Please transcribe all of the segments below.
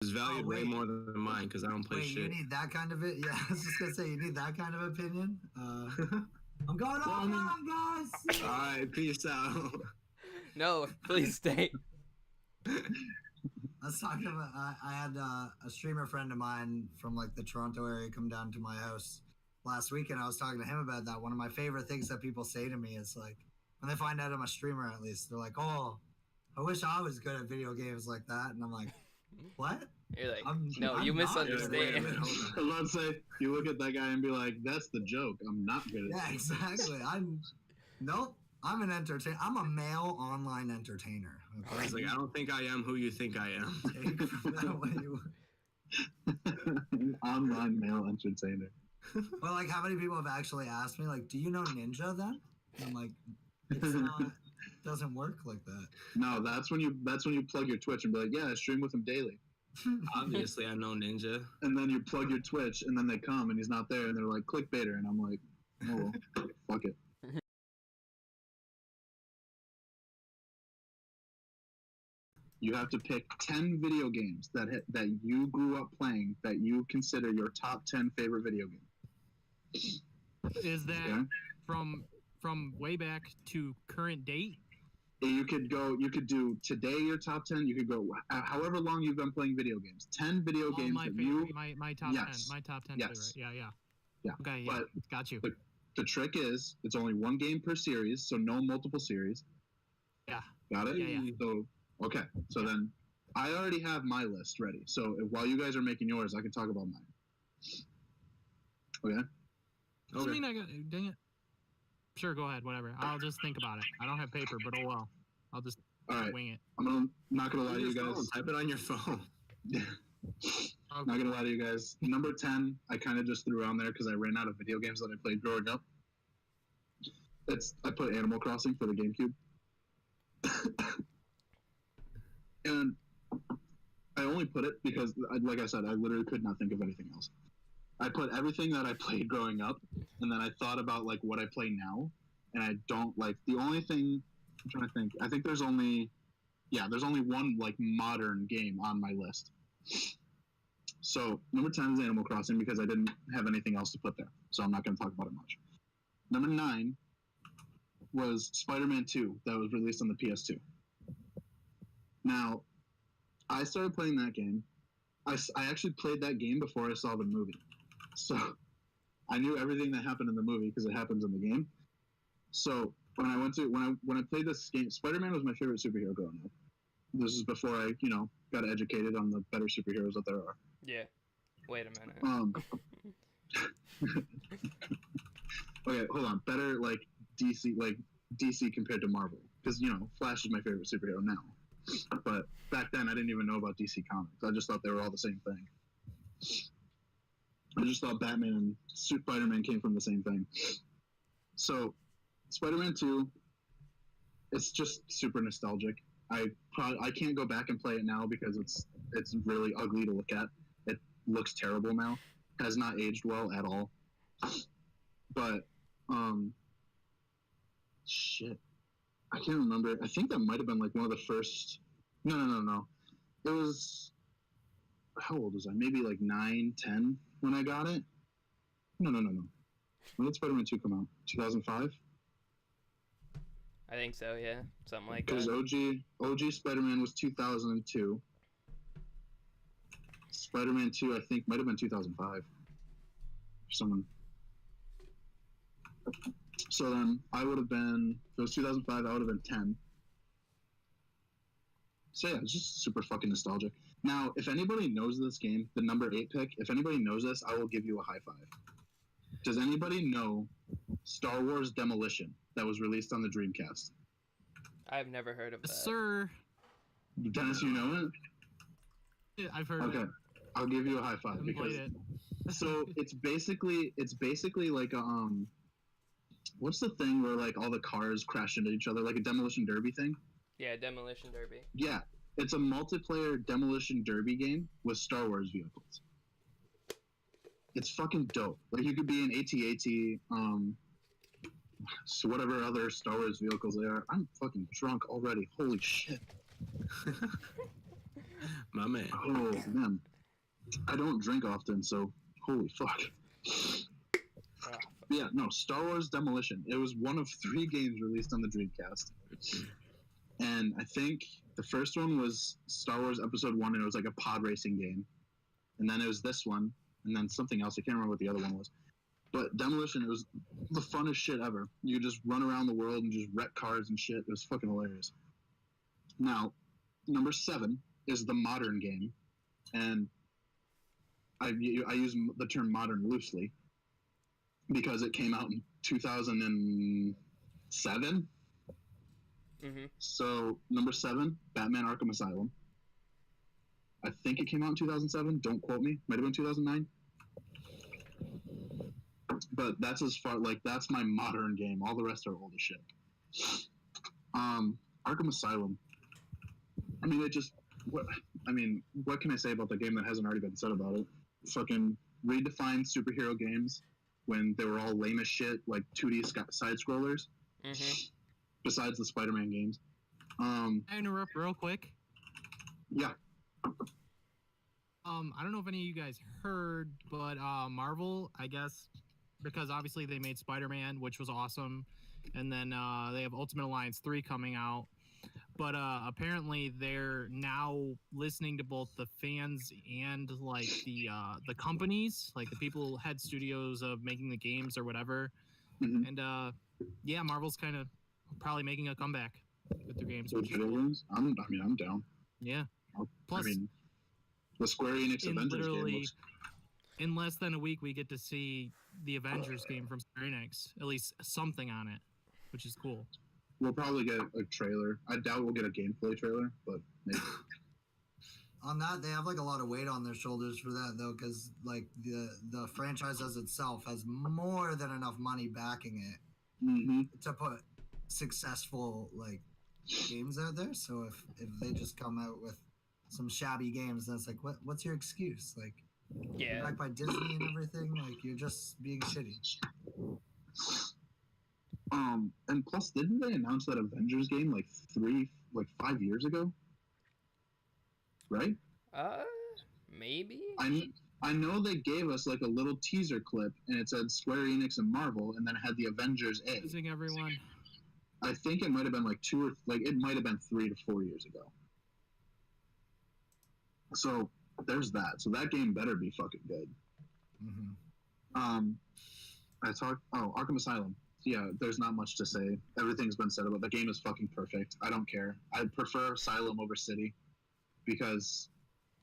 is valued way more than mine because I don't play shit. You need that kind of it? Yeah, I was just gonna say you need that kind of opinion. I'm going offline, guys. All right, peace out. No, please stay. I was talking about I had a streamer friend of mine from like the Toronto area come down to my house last week, and I was talking to him about that. One of my favorite things that people say to me is like, when they find out I'm a streamer, at least they're like, "Oh, I wish I was good at video games like that." And I'm like, "What?" You're like, I'm you not misunderstand. good. I was about to say, you look at that guy and be like, "That's the joke. I'm not good at it." Yeah, exactly. I'm an entertainer. I'm a male online entertainer. Okay? I was like, I don't think I am who you think I am. Take from that what you... An online male entertainer. Well, like, how many people have actually asked me, like, do you know Ninja then? And I'm like, it's not, doesn't work like that. No, that's when you plug your Twitch and be like, yeah, I stream with him daily. Obviously, I know Ninja. And then you plug your Twitch, and then they come, and he's not there, and they're like, clickbaiter, and I'm like, oh, fuck it. You have to pick 10 video games that you grew up playing that you consider your top 10 favorite video games. Is that from way back to current date? You could do today your top 10. You could go however long you've been playing video games. 10 video games my that favorite, my top 10. My top 10 yes. favorite. Yeah. Yeah. Okay, yeah. But Got you. the trick is it's only one game per series, so no multiple series. Yeah. Got it? Yeah. So okay. So then I already have my list ready. So while you guys are making yours, I can talk about mine. Okay? Doesn't mean I got... Dang it. Sure, go ahead, whatever. I'll just think about it. I don't have paper, but oh well. I'll just wing it. Not gonna lie to you guys. Type it on your phone. Okay. Not gonna lie to you guys. Number 10, I kind of just threw on there because I ran out of video games that I played growing up. I put Animal Crossing for the GameCube. And I only put it because, like I said, I literally could not think of anything else. I put everything that I played growing up, and then I thought about like what I play now, and I don't like the only thing. I'm trying to think. I think there's only one like modern game on my list. So number 10 is Animal Crossing because I didn't have anything else to put there, so I'm not going to talk about it much. Number 9 was Spider-Man 2 that was released on the PS2. Now, I started playing that game. I actually played that game before I saw the movie. So I knew everything that happened in the movie because it happens in the game. So when I played this game, Spider-Man was my favorite superhero growing up. This is before I, got educated on the better superheroes that there are. Yeah. Wait a minute. Okay, hold on. Better like DC compared to Marvel, because Flash is my favorite superhero now. But back then, I didn't even know about DC Comics. I just thought they were all the same thing. I just thought Batman and Spider-Man came from the same thing. So, Spider-Man 2, it's just super nostalgic. I can't go back and play it now because it's really ugly to look at. It looks terrible now. Has not aged well at all. But, shit. I can't remember. I think that might have been like one of the first. No. It was. How old was I? Maybe like 9, 10 when I got it. No. When did Spider-Man 2 come out? 2005? I think so, yeah. Something like that. Because OG Spider-Man was 2002. Spider-Man 2, I think, might have been 2005. Someone. So then I would have been, if it was 2005, I would have been 10. So yeah, it's just super fucking nostalgic. Now, if anybody knows this game, the number 8 pick, if anybody knows this, I will give you a high five. Does anybody know Star Wars Demolition that was released on the Dreamcast? I've never heard of that. Sir. Dennis, you know it? Yeah, I've heard of it. Okay, I'll give you a high five because so it's basically like a what's the thing where like all the cars crash into each other, like a demolition derby thing? Yeah, demolition derby. Yeah, it's a multiplayer demolition derby game with Star Wars vehicles. It's fucking dope. Like you could be an AT-AT, so whatever other Star Wars vehicles they are. I'm fucking drunk already. Holy shit. My man. Oh man, I don't drink often, so holy fuck. Oh, Yeah, no, Star Wars Demolition. It was one of 3 games released on the Dreamcast. And I think the first one was Star Wars Episode 1, and it was like a pod racing game. And then it was this one, and then something else. I can't remember what the other one was. But Demolition, it was the funnest shit ever. You could just run around the world and just wreck cars and shit. It was fucking hilarious. Now, number 7 is the modern game. And I use the term modern loosely because it came out in 2007. Mm-hmm. So, number 7, Batman Arkham Asylum. I think it came out in 2007. Don't quote me. Might have been 2009. But that's as far, like, that's my modern game. All the rest are old as shit. Arkham Asylum. I mean, what can I say about the game that hasn't already been said about it? Fucking redefined superhero games when they were all lame as shit, like 2D side-scrollers. Mm-hmm. Besides the Spider-Man games. Can I interrupt real quick? Yeah. I don't know if any of you guys heard, but Marvel, I guess, because obviously they made Spider-Man, which was awesome, and then they have Ultimate Alliance 3 coming out. But apparently they're now listening to both the fans and like the companies, like the people head studios of making the games or whatever. Mm-hmm. And yeah, Marvel's kind of probably making a comeback with their games. Which is Video cool. games? I'm down. Yeah. Plus, the Square Enix Avengers game looks... in less than a week, we get to see the Avengers game from Square Enix, at least something on it, which is cool. We'll probably get a trailer. I doubt we'll get a gameplay trailer, but maybe. On that, they have like a lot of weight on their shoulders for that though, because like the franchise as itself has more than enough money backing it Mm-hmm. to put successful like games out there. So if they just come out with some shabby games, then it's like, what's your excuse? Like, Yeah. backed by Disney and everything, like you're just being shitty. And plus, didn't they announce that Avengers game like 5 years ago? Right? Maybe. I know they gave us like a little teaser clip, and it said Square Enix and Marvel, and then it had the Avengers A. Losing everyone. I think it might have been like 3 to 4 years ago. So there's that. So that game better be fucking good. Mm-hmm. Arkham Asylum. Yeah, there's not much to say. Everything's been said about it. The game is fucking perfect. I don't care. I prefer Asylum over City because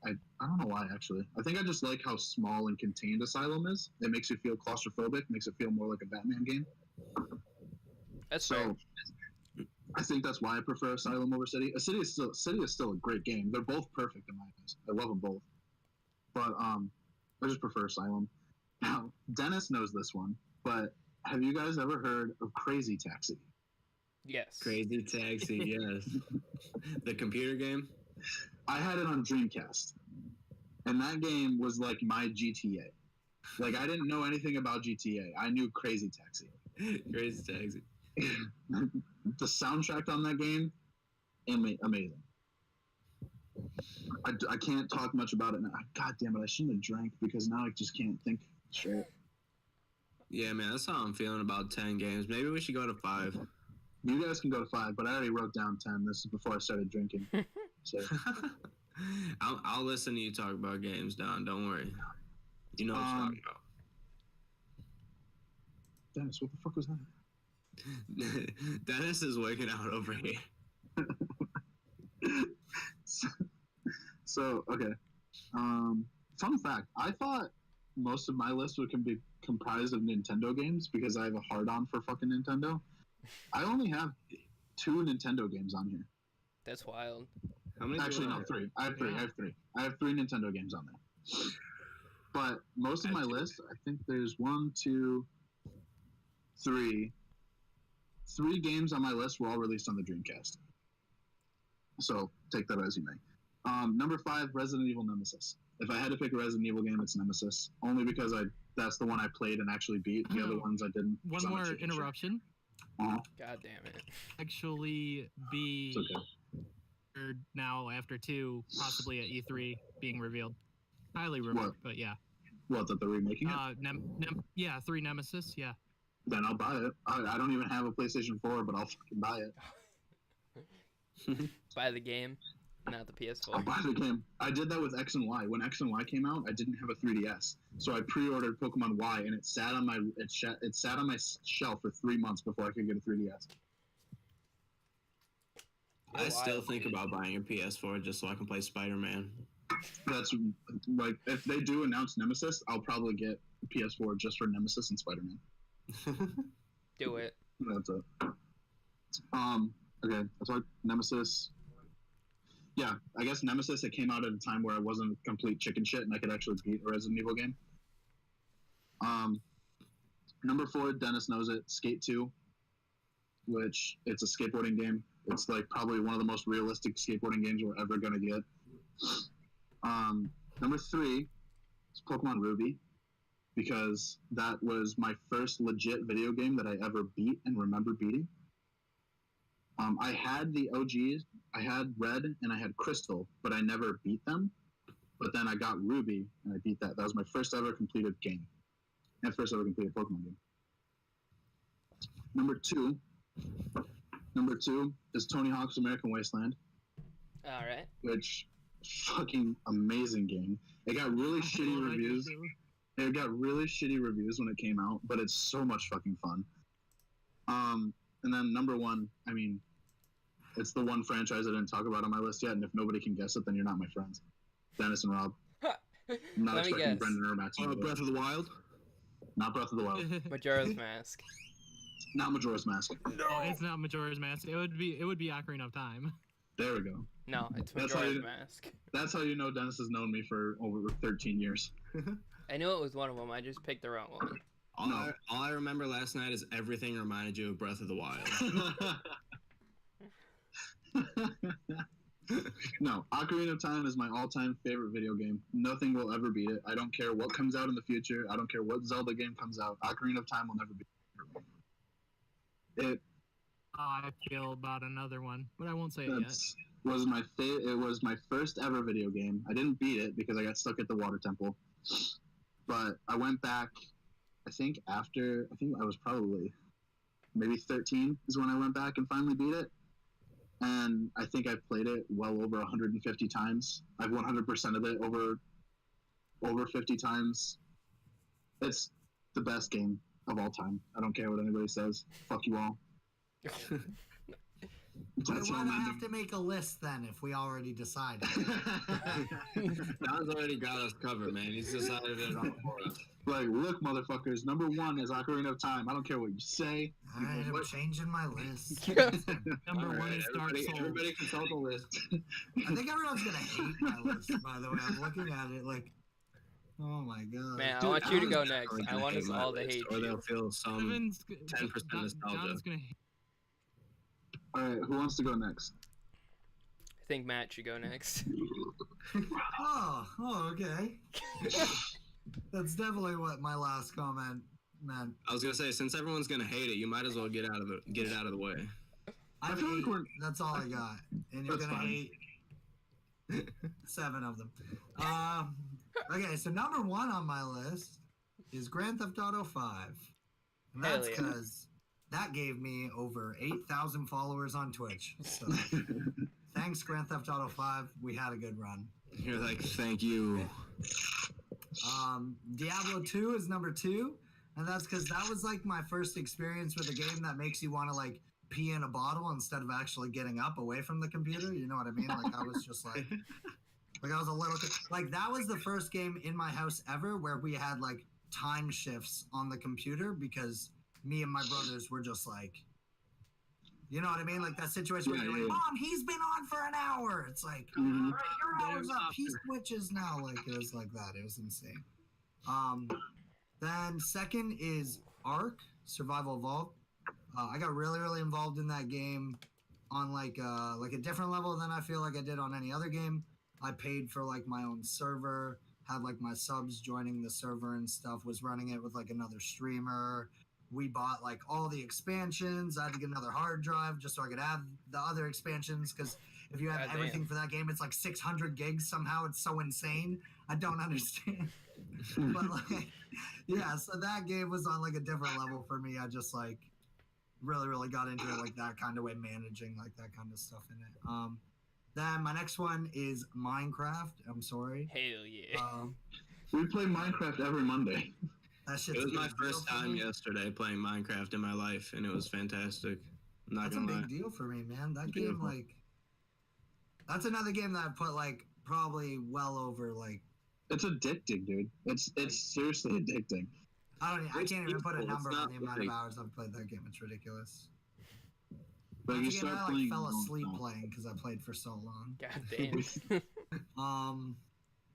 I don't know why, actually. I think I just like how small and contained Asylum is. It makes you feel claustrophobic, makes it feel more like a Batman game. That's fair. I think that's why I prefer Asylum over City. City is still a great game. They're both perfect in my eyes. I love them both. But I just prefer Asylum. Now, Dennis knows this one, but have you guys ever heard of Crazy Taxi? Yes. Crazy Taxi, yes. The computer game? I had it on Dreamcast. And that game was like my GTA. Like, I didn't know anything about GTA. I knew Crazy Taxi. Crazy Taxi. The soundtrack on that game, amazing. I can't talk much about it now. God damn it, I shouldn't have drank because now I just can't think straight. Yeah, man, that's how I'm feeling about 10 games. Maybe we should go to 5. You guys can go to 5, but I already wrote down 10. This is before I started drinking. So I'll listen to you talk about games, Don. Don't worry. You know what I'm talking about. Dennis, what the fuck was that? Dennis is waking out over here. So okay. Fun fact: I thought most of my list would be comprised of Nintendo games because I have a hard-on for fucking Nintendo. I only have 2 Nintendo games on here. That's wild. How many? Actually, no, 3. I have 3. I have 3 Nintendo games on there. But most of my list, I think there's 1, 2, 3. 3 games on my list were all released on the Dreamcast. So take that as you may. Number 5, Resident Evil Nemesis. If I had to pick a Resident Evil game, it's Nemesis. Only because that's the one I played and actually beat. The other ones I didn't. One more interruption. Uh-huh. God damn it. Actually, be It's okay. now after 2, possibly at E3 being revealed. Highly rumored, What? but yeah. What, that they're remaking it? 3 Nemesis, yeah. Then I'll buy it. I don't even have a PlayStation 4, but I'll fucking buy it. Buy the game, not the I'll PS4. buy the game. I did that with X and Y. When X and Y came out, I didn't have a 3DS, so I pre-ordered Pokemon Y, and it sat on my shelf for 3 months before I could get a 3DS. I still think about buying a PS4 just so I can play Spider-Man. That's like, if they do announce Nemesis, I'll probably get a PS4 just for Nemesis and Spider-Man. Do it. That's it. Okay, that's like Nemesis. Yeah, I guess Nemesis, it came out at a time where I wasn't a complete chicken shit and I could actually beat a Resident Evil game. Number 4, Dennis knows it, Skate 2, which it's a skateboarding game. It's like probably one of the most realistic skateboarding games we're ever gonna get. Number 3 is Pokemon Ruby, because that was my first legit video game that I ever beat and remember beating. I had the OGs, I had Red and I had Crystal, but I never beat them. But then I got Ruby and I beat that. That was my first ever completed game. And first ever completed Pokemon game. Number two is Tony Hawk's American Wasteland, All right. which fucking amazing game. It got really shitty reviews. It got really shitty reviews when it came out, but it's so much fucking fun. And then number 1, I mean, it's the one franchise I didn't talk about on my list yet, and if nobody can guess it, then you're not my friends. Dennis and Rob. I'm not Let me expecting guess. Brendan or Matt to know it. Breath of the Wild? Not Breath of the Wild. Majora's Mask. Not Majora's Mask. No, it's not Majora's Mask. It would be Ocarina of Time. There we go. No, it's That's how Majora's you- Mask. That's how you know Dennis has known me for over 13 years. I knew it was one of them. I just picked the wrong one. All I remember last night is everything reminded you of Breath of the Wild. No, Ocarina of Time is my all-time favorite video game. Nothing will ever beat it. I don't care what comes out in the future. I don't care what Zelda game comes out. Ocarina of Time will never beat it. I feel about another one, but I won't say it yet. It was my first ever video game. I didn't beat it because I got stuck at the water temple. But I went back, I think I was probably maybe 13 is when I went back and finally beat it. And I think I've played it well over 150 times. I've 100% of it over 50 times. It's the best game of all time. I don't care what anybody says. Fuck you all. Why do I have to make a list then if we already decided? Don's already got us covered, man. He's decided it all for us. Like, look, motherfuckers, number 1 is Ocarina of Time. I don't care what you say. All right, I'm changing my list. Number All 1 right, is Dark Souls. everybody consult the list. I think everyone's gonna hate my list. By the way, I'm looking at it like, oh my god. Man, I Dude, want you to Alan's go definitely next. I gonna want hate us my all to list, hate or you. they'll feel some. 10% nostalgia. John's gonna. Alright, who wants to go next? I think Matt should go next. Oh, okay. That's definitely what my last comment meant. I was gonna say, since everyone's gonna hate it, you might as well get it out of the way. I feel like hate, we're- that's all I got, and you're That's gonna fine. hate 7 of them. Okay, so number 1 on my list is Grand Theft Auto 5, and that's Hell yeah. because that gave me over 8,000 followers on Twitch. So thanks, Grand Theft Auto 5. We had a good run. You're like, thank you. Diablo 2 is number 2, and that's because that was like my first experience with a game that makes you want to like pee in a bottle instead of actually getting up away from the computer. You know what I mean? Like I was just like I was a little like that was the first game in my house ever where we had like time shifts on the computer because me and my brothers were just like, you know what I mean? Like that situation where Yeah, you're yeah, like, yeah. Mom, he's been on for an hour. It's like, Mhm. all right, your hour's up. He switches now. Like it was like that. It was insane. Then second is Ark Survival Evolved. I got really, really involved in that game on like a different level than I feel like I did on any other game. I paid for like my own server, had like my subs joining the server and stuff, was running it with like another streamer. We bought like all the expansions. I had to get another hard drive just so I could add the other expansions because if you have God everything damn. for that game, it's like 600 gigs somehow. It's so insane. I don't understand. But like, yeah, so that game was on like a different level for me. I just like really got into it like that kind of way, managing like that kind of stuff in it. Then my next one is Minecraft. I'm sorry. Hell yeah. We play Minecraft every Monday. That shit's It was a my big deal first for time me. yesterday playing Minecraft in my life, and it was fantastic. I'm not That's a gonna lie. big deal for me, man. That game, Beautiful. like, that's another game that I put like probably well over like It's addicting, dude. It's seriously addicting. I It's can't even put a peaceful. It's number not on the amount of like- hours I've played that game. It's ridiculous. Like you That's a game start I like playing, fell you don't asleep stop. playing because I played for so long. God damn.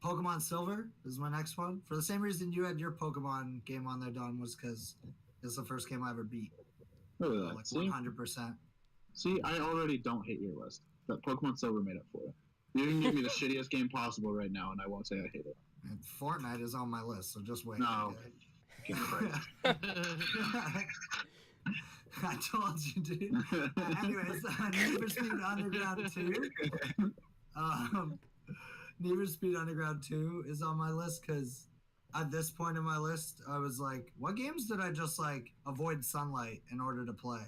Pokemon Silver is my next one. For the same reason you had your Pokemon game on there, Don, was because it's the first game I ever beat. Look at that. Like See? 100%. See, I already don't hate your list. That Pokemon Silver made up for it. You can give me the shittiest game possible right now, and I won't say I hate it. And Fortnite is on my list, so just wait. No. Okay? Give me credit. I told you, dude. Anyways, Need for Speed Underground 2. Need for Speed Underground 2 is on my list because at this point in my list, I was like, what games did I just like avoid sunlight in order to play?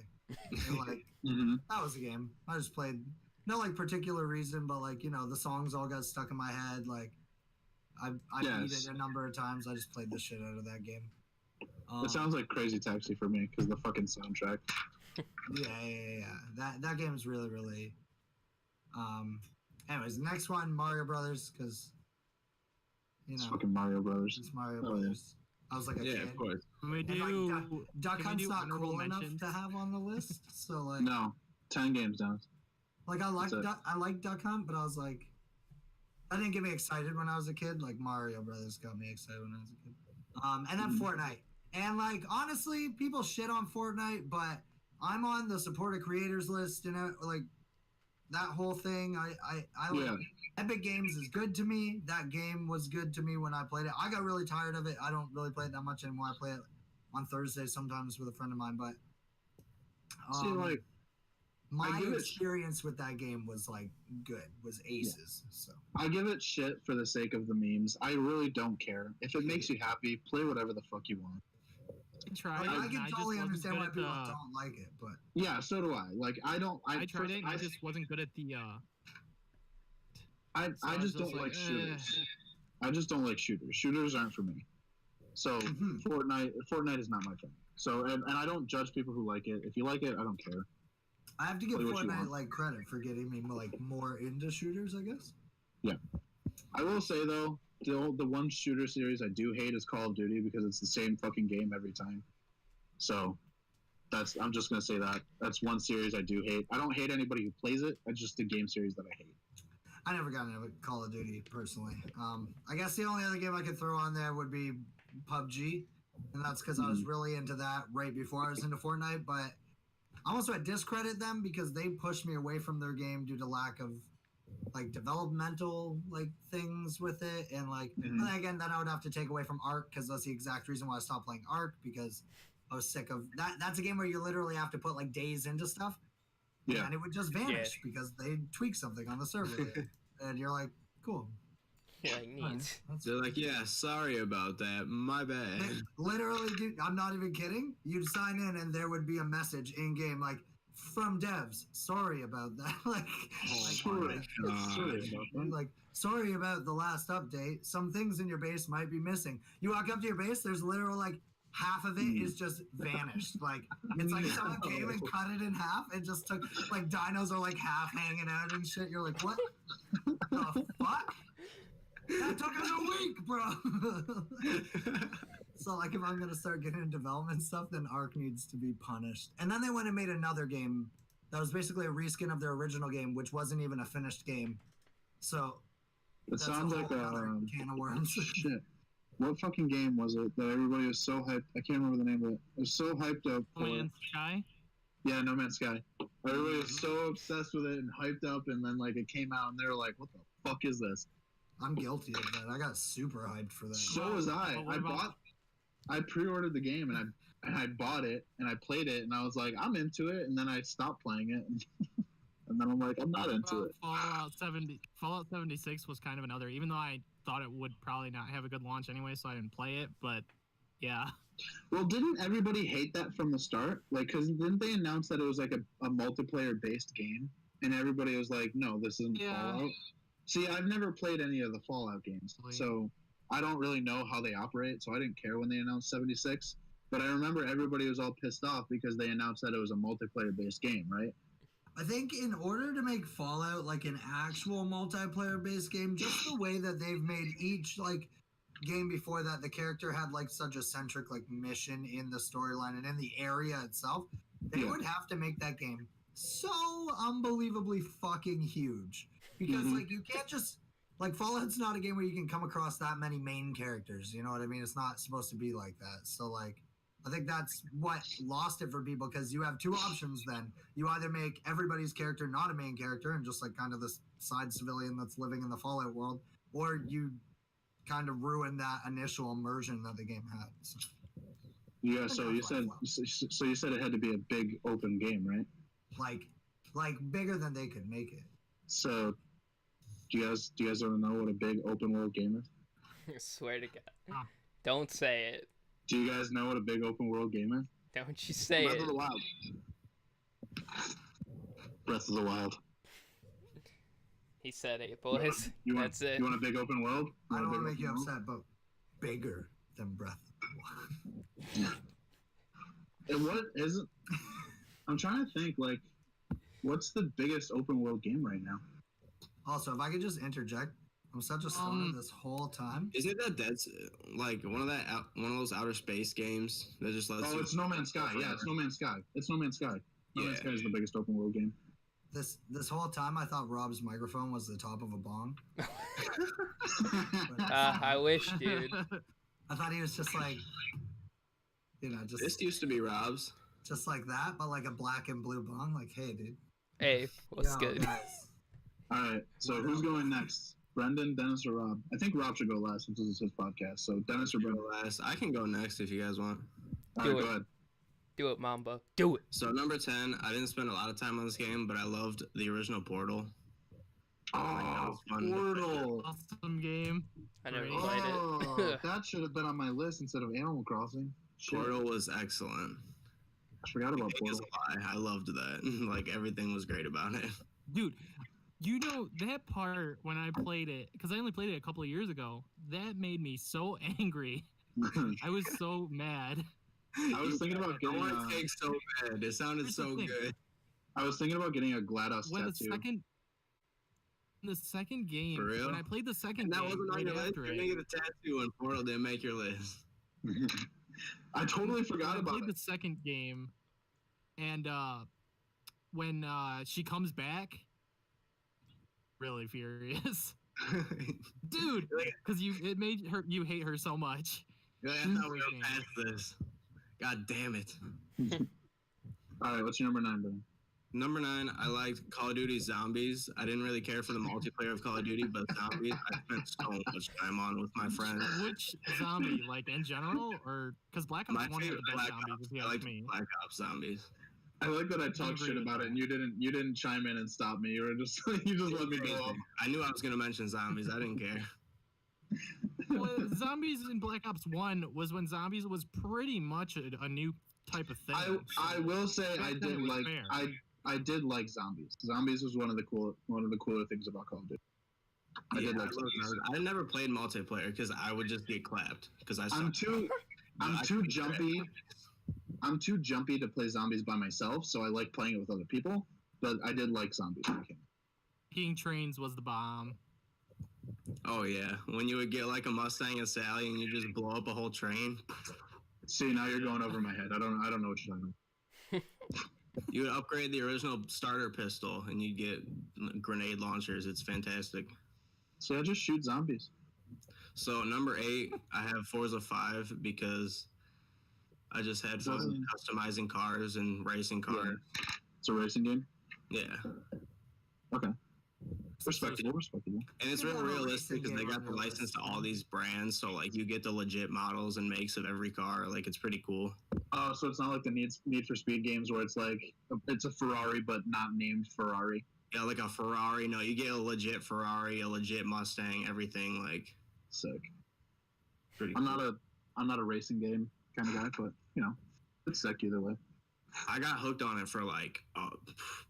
And like, Mhm. that was a game. I just played, no like particular reason, but like, you know, the songs all got stuck in my head. Like, I beat Yes. it a number of times. I just played the shit out of that game. It sounds like Crazy Taxi for me because the fucking soundtrack. Yeah. That game is really. Anyways, the next one, Mario Brothers, because you It's know fucking Mario Brothers. it's Mario Oh, yeah. Brothers. I was like a Yeah, kid. of course. Can we And, like, do? Duck Can we Hunt's do not honorable cool enough mentions? to have on the list. So like, No, 10 games down. like I like That's it. I like Duck Hunt, but I was like, that didn't get me excited when I was a kid. Like Mario Brothers got me excited when I was a kid. And then Fortnite. And like honestly, people shit on Fortnite, but I'm on the supported creators list, and like that whole thing. I like Yeah. Epic Games is good to me. That game was good to me when I played it. I got really tired of it. I don't really play it that much anymore. I play it on Thursday sometimes with a friend of mine, but See, like, my I give it- experience with that game was like good, was aces. So I give it shit for the sake of the memes. I really don't care. If it makes you happy, play whatever the fuck you want. Tried like, it, I and can just totally wasn't understand good why at people the- don't like it, but Yeah, so do I. Like, I don't. I tried it, and I I just wasn't good at the. I So I just was don't just like like, shooters. I just don't like shooters. Shooters aren't for me. So Mhm. Fortnite is not my thing. So and I don't judge people who like it. If you like it, I don't care. I have to give Play what you Fortnite want. like credit for getting me like more into shooters, I guess. I will say though, the one shooter series I do hate is Call of Duty because it's the same fucking game every time. So I'm just gonna say that's one series I do hate. I don't hate anybody who plays it. It's just the game series that I hate. I never got into Call of Duty personally. I guess the only other game I could throw on there would be PUBG, and that's because I was really into that right before I was into Fortnite. But I almost would discredit them because they pushed me away from their game due to lack of like developmental like things with it, and like and then again, then I would have to take away from Ark because that's the exact reason why I stopped playing Ark because I was sick of that. That's a game where you literally have to put like days into stuff. Yeah. And it would just vanish because they tweak something on the server. And you're like, cool. Yeah, like All right, neat. that's- They're like, yeah, sorry about that. My bad. Literally, dude, I'm not even kidding. You'd sign in and there would be a message in game like, from devs, sorry about that. like, Sorry. Sorry about that. like, sorry about the last update. Some things in your base might be missing. You walk up to your base, there's literally like half of it is just vanished. Like it's like someone came and cut it in half and just took like dinos are like half hanging out and shit. You're like, what the fuck? That took us a week, bro. So like if I'm gonna start getting into development stuff, then Ark needs to be punished. And then they went and made another game that was basically a reskin of their original game, which wasn't even a finished game. So It that's sounds a like whole other can of worms. shit. What fucking game was it that everybody was so hyped? I can't remember the name of it. It was so hyped up for. Man's Sky. Yeah, No Man's Sky. Everybody was so obsessed with it and hyped up, and then like it came out, and they were like, "What the fuck is this?" I'm guilty of that. I got super hyped for that. So was I. But what about- I pre-ordered the game, and I bought it, and I played it, and I was like, "I'm into it," and then I stopped playing it, and and then I'm like, I'm not into it. Fallout 76 was kind of another, even though I thought it would probably not have a good launch anyway, so I didn't play it. But yeah, Well, didn't everybody hate that from the start? Like, because didn't they announce that it was like a multiplayer-based game? And everybody was like, no, this isn't Fallout. See, I've never played any of the Fallout games, so I don't really know how they operate, so I didn't care when they announced 76. But I remember everybody was all pissed off because they announced that it was a multiplayer-based game, right? I think in order to make Fallout like an actual multiplayer-based game, just the way that they've made each like game before that, the character had like such a centric like mission in the storyline and in the area itself, they would have to make that game so unbelievably fucking huge. Because like you can't just like Fallout's not a game where you can come across that many main characters. You know what I mean? It's not supposed to be like that. So like I think that's what lost it for people because you have two options then. You either make everybody's character not a main character and just like kind of this side civilian that's living in the Fallout world, or you kind of ruin that initial immersion that the game had. So, yeah, so you said it had to be a big open game, right? Like bigger than they could make it. So do you guys want to know what a big open world game is? I swear to God. Don't say it. Do you guys know what a big open world game is? Don't you say Breath it. of the Wild. Breath of the Wild. He said it, boys. That's it. You want a big open world? I don't want to make you upset, but bigger than Breath of the Wild. And what is it? I'm trying to think, like, what's the biggest open world game right now? Also, if I could just interject, I'm such a stoner this whole time. Isn't that like one of those outer space games that just lets you... It's No Man's Sky. Yeah, it's No Man's Sky. No Man's Sky is the biggest open world game. This whole time, I thought Rob's microphone was the top of a bong. I wish, dude. I thought he was just like, just This used to be Rob's. just like that, but like a black and blue bong. Like, hey, dude. Hey, what's Yo, good? guys. All right, so who's going next? Brendan, Dennis, or Rob? I think Rob should go last since this is his podcast. So Dennis or Brendan? Last. I can go next if you guys want. All Do right, it. go ahead. Do it, Mamba. Do it. So number 10, I didn't spend a lot of time on this game, but I loved the original Portal. Oh, fun. Portal. awesome game. I never Great. played Oh, it. that should have been on my list instead of Animal Crossing. Shit. Portal was excellent. I forgot about It's Portal. a lie. I loved that. Like everything was great about it. Dude, you know that part when I played it, because I only played it a couple of years ago, that made me so angry. I was so mad. I was thinking about I getting. want to take so bad. It sounded Here's the so thing. good. I was thinking about getting a GLaDOS When tattoo. the second game, For real? when I played the second And that game wasn't on right your list. after You're it, gonna get a tattoo and Portal didn't make your list. I totally forgot I about played it. the second game, and when she comes back, really furious, dude, because it made you hate her so much. I thought we were past this. God damn it. All right, what's your number 9, Ben? Number 9, I liked Call of Duty Zombies. I didn't really care for the multiplayer of Call of Duty, but Zombies, I spent so much time on with my friends. Which zombie, like in general, or because Black Ops My 1 is favorite the best Black zombies, Ops. if you I ask liked me. Black Ops Zombies. I like that I talked agree shit with about it, that. and you didn't chime in and stop me. You were just you just let me go off. I knew I was gonna mention Zombies. I didn't care. Well, zombies in Black Ops 1 was when zombies was pretty much a new type of thing. I will say back I then it did was like fair. I did like Zombies. Zombies was one of the cooler things about Call of Duty. I did like Zombies. I never played multiplayer because I would just get clapped because I I'm sucked. too I could jumpy. I'm too jumpy to play Zombies by myself, so I like playing it with other people. But I did like Zombies. King Trains was the bomb. Oh yeah, when you would get like a Mustang and Sally and you just blow up a whole train. See, now you're going over my head. I don't know what you're talking about. You would upgrade the original starter pistol and you'd get grenade launchers. It's fantastic. So I just shoot zombies. So number 8, I have Forza 5 because I just had fun customizing cars and racing cars. Yeah. It's a racing game. Yeah. Okay. Respectable. And it's You real have a realistic because racing they game got the on your license list. to all these brands. So like you get the legit models and makes of every car. Like it's pretty cool. Oh, so it's not like the Need for Speed games where it's like it's a Ferrari but not named Ferrari. Yeah, like a Ferrari. No, you get a legit Ferrari, a legit Mustang, everything. Like, Sick. pretty. I'm cool. not a racing game kind of guy, but it's sick either way. I got hooked on it for like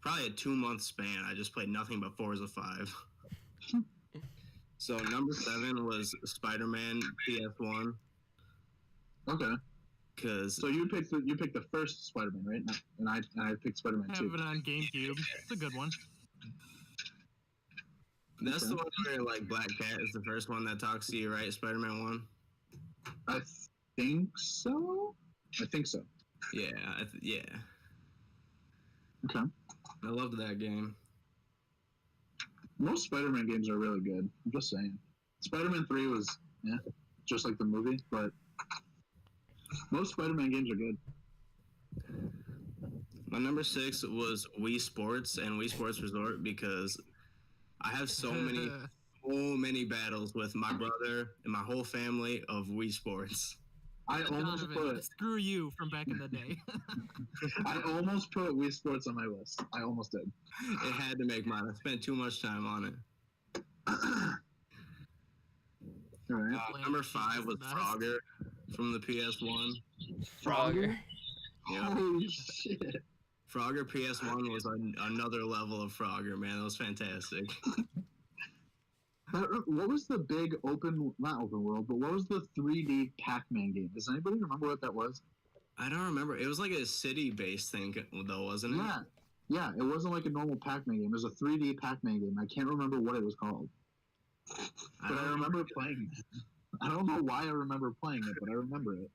probably a 2-month span. I just played nothing but Forza 5. So number 7 was Spider-Man PS1. Okay. Because So you picked the first Spider-Man, right? And I picked Spider-Man I 2. have it on GameCube. It's a good one. that's the one where like Black Cat is the first one that talks to you, right? Spider-Man 1. I think so. Yeah, yeah. Okay. I loved that game. Most Spider-Man games are really good. I'm just saying. Spider-Man 3 was just like the movie, but most Spider-Man games are good. My number 6 was Wii Sports and Wii Sports Resort because I have so many battles with my brother and my whole family of Wii Sports. I almost put Screw you from back in the day. I almost put Wii Sports on my list. I almost did. It had to make mine. I spent too much time on it. All right. Number 5 was Frogger from the PS1. Frogger. Yeah. Holy shit. Frogger PS1 was another level of Frogger, man. That was fantastic. What was the big not open world, but what was the 3D Pac-Man game? Does anybody remember what that was? I don't remember. It was like a city-based thing, though, wasn't it? Yeah. It wasn't like a normal Pac-Man game. It was a 3D Pac-Man game. I can't remember what it was called. But I remember playing it. I don't know why I remember playing it, but I remember it.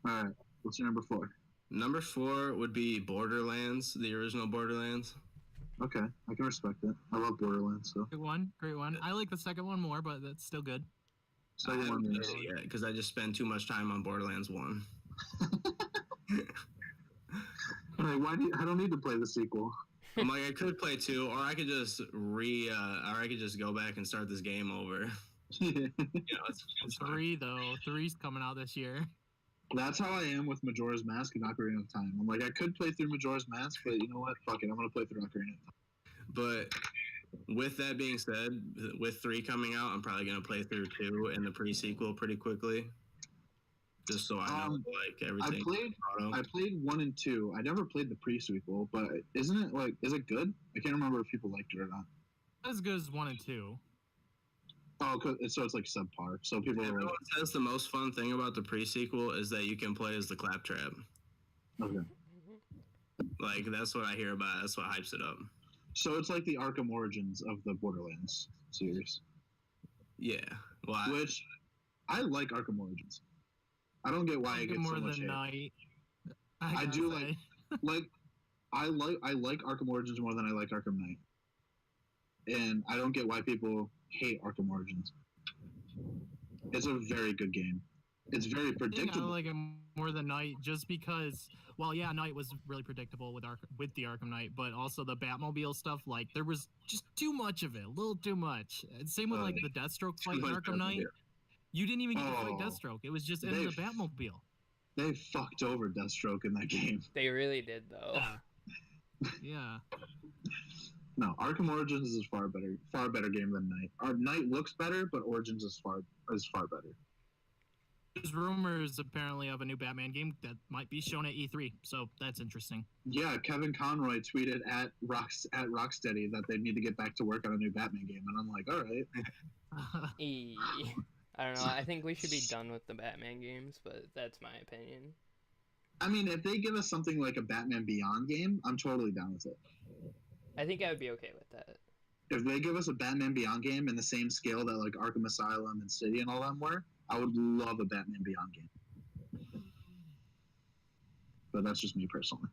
All right. What's your number 4? Number 4 would be Borderlands, the original Borderlands. Okay, I can respect it. I love Borderlands, so. Great one. I like the second one more, but that's still good. I haven't played it yet because I just spend too much time on Borderlands 1. Like, I don't need to play the sequel. I'm like, I could play 2, or I could just go back and start this game over. It's 3 though. 3's coming out this year. That's how I am with Majora's Mask and Ocarina of Time. I'm like, I could play through Majora's Mask, but you know what? Fuck it, I'm gonna play through Ocarina of Time. But with that being said, with 3 coming out, I'm probably gonna play through 2 and the pre-sequel pretty quickly, just so I know like everything. I played 1 and 2. I never played the pre-sequel, but is it good? I can't remember if people liked it or not. As good as 1 and 2. Oh, so it's like subpar. So people are like, says the most fun thing about the pre-sequel is that you can play as the Claptrap. Okay. Like, that's what I hear about it. That's what hypes it up. So it's like the Arkham Origins of the Borderlands series. Yeah. Well, which I like Arkham Origins. I don't get why it gets so much hate. Night. I do I like Arkham Origins more than I like Arkham Knight. And I don't get why people hate Arkham Origins. It's a very good game. It's very predictable. I like it more than Knight just because, well, yeah, Knight was really predictable with the Arkham Knight, but also the Batmobile stuff, like, there was just too much of it, a little too much. And same with, like, the Deathstroke fight in Arkham Knight. You didn't even get to fight Deathstroke. It was just in the Batmobile. They fucked over Deathstroke in that game. They really did, though. Yeah. No, Arkham Origins is far better game than Knight. Our Knight looks better, but Origins is far better. There's rumors apparently of a new Batman game that might be shown at E3, so that's interesting. Yeah, Kevin Conroy tweeted at Rocksteady that they need to get back to work on a new Batman game, and I'm like, all right. I don't know. I think we should be done with the Batman games, but that's my opinion. I mean, if they give us something like a Batman Beyond game, I'm totally down with it. I think I would be okay with that. If they give us a Batman Beyond game in the same scale that like Arkham Asylum and City and all them were, I would love a Batman Beyond game. But that's just me personally.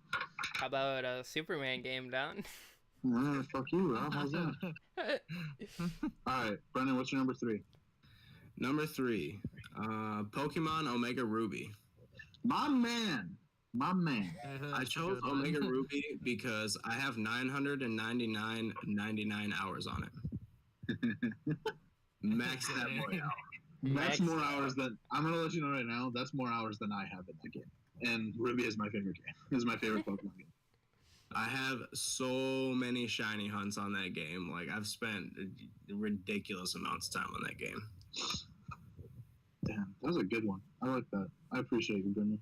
How about a Superman game, Don? Fuck you, bro. How's that? Alright, Brendan, what's your number 3? Number 3, Pokemon Omega Ruby. My man. I chose Omega Ruby because I have 999.99 hours on it. Max that boy out. That's more hours than I'm gonna let you know right now. That's more hours than I have in that game. And Ruby is my favorite game. This is my favorite Pokemon game. I have so many shiny hunts on that game. Like I've spent ridiculous amounts of time on that game. Damn, that was a good one. I like that. I appreciate you, Brendan.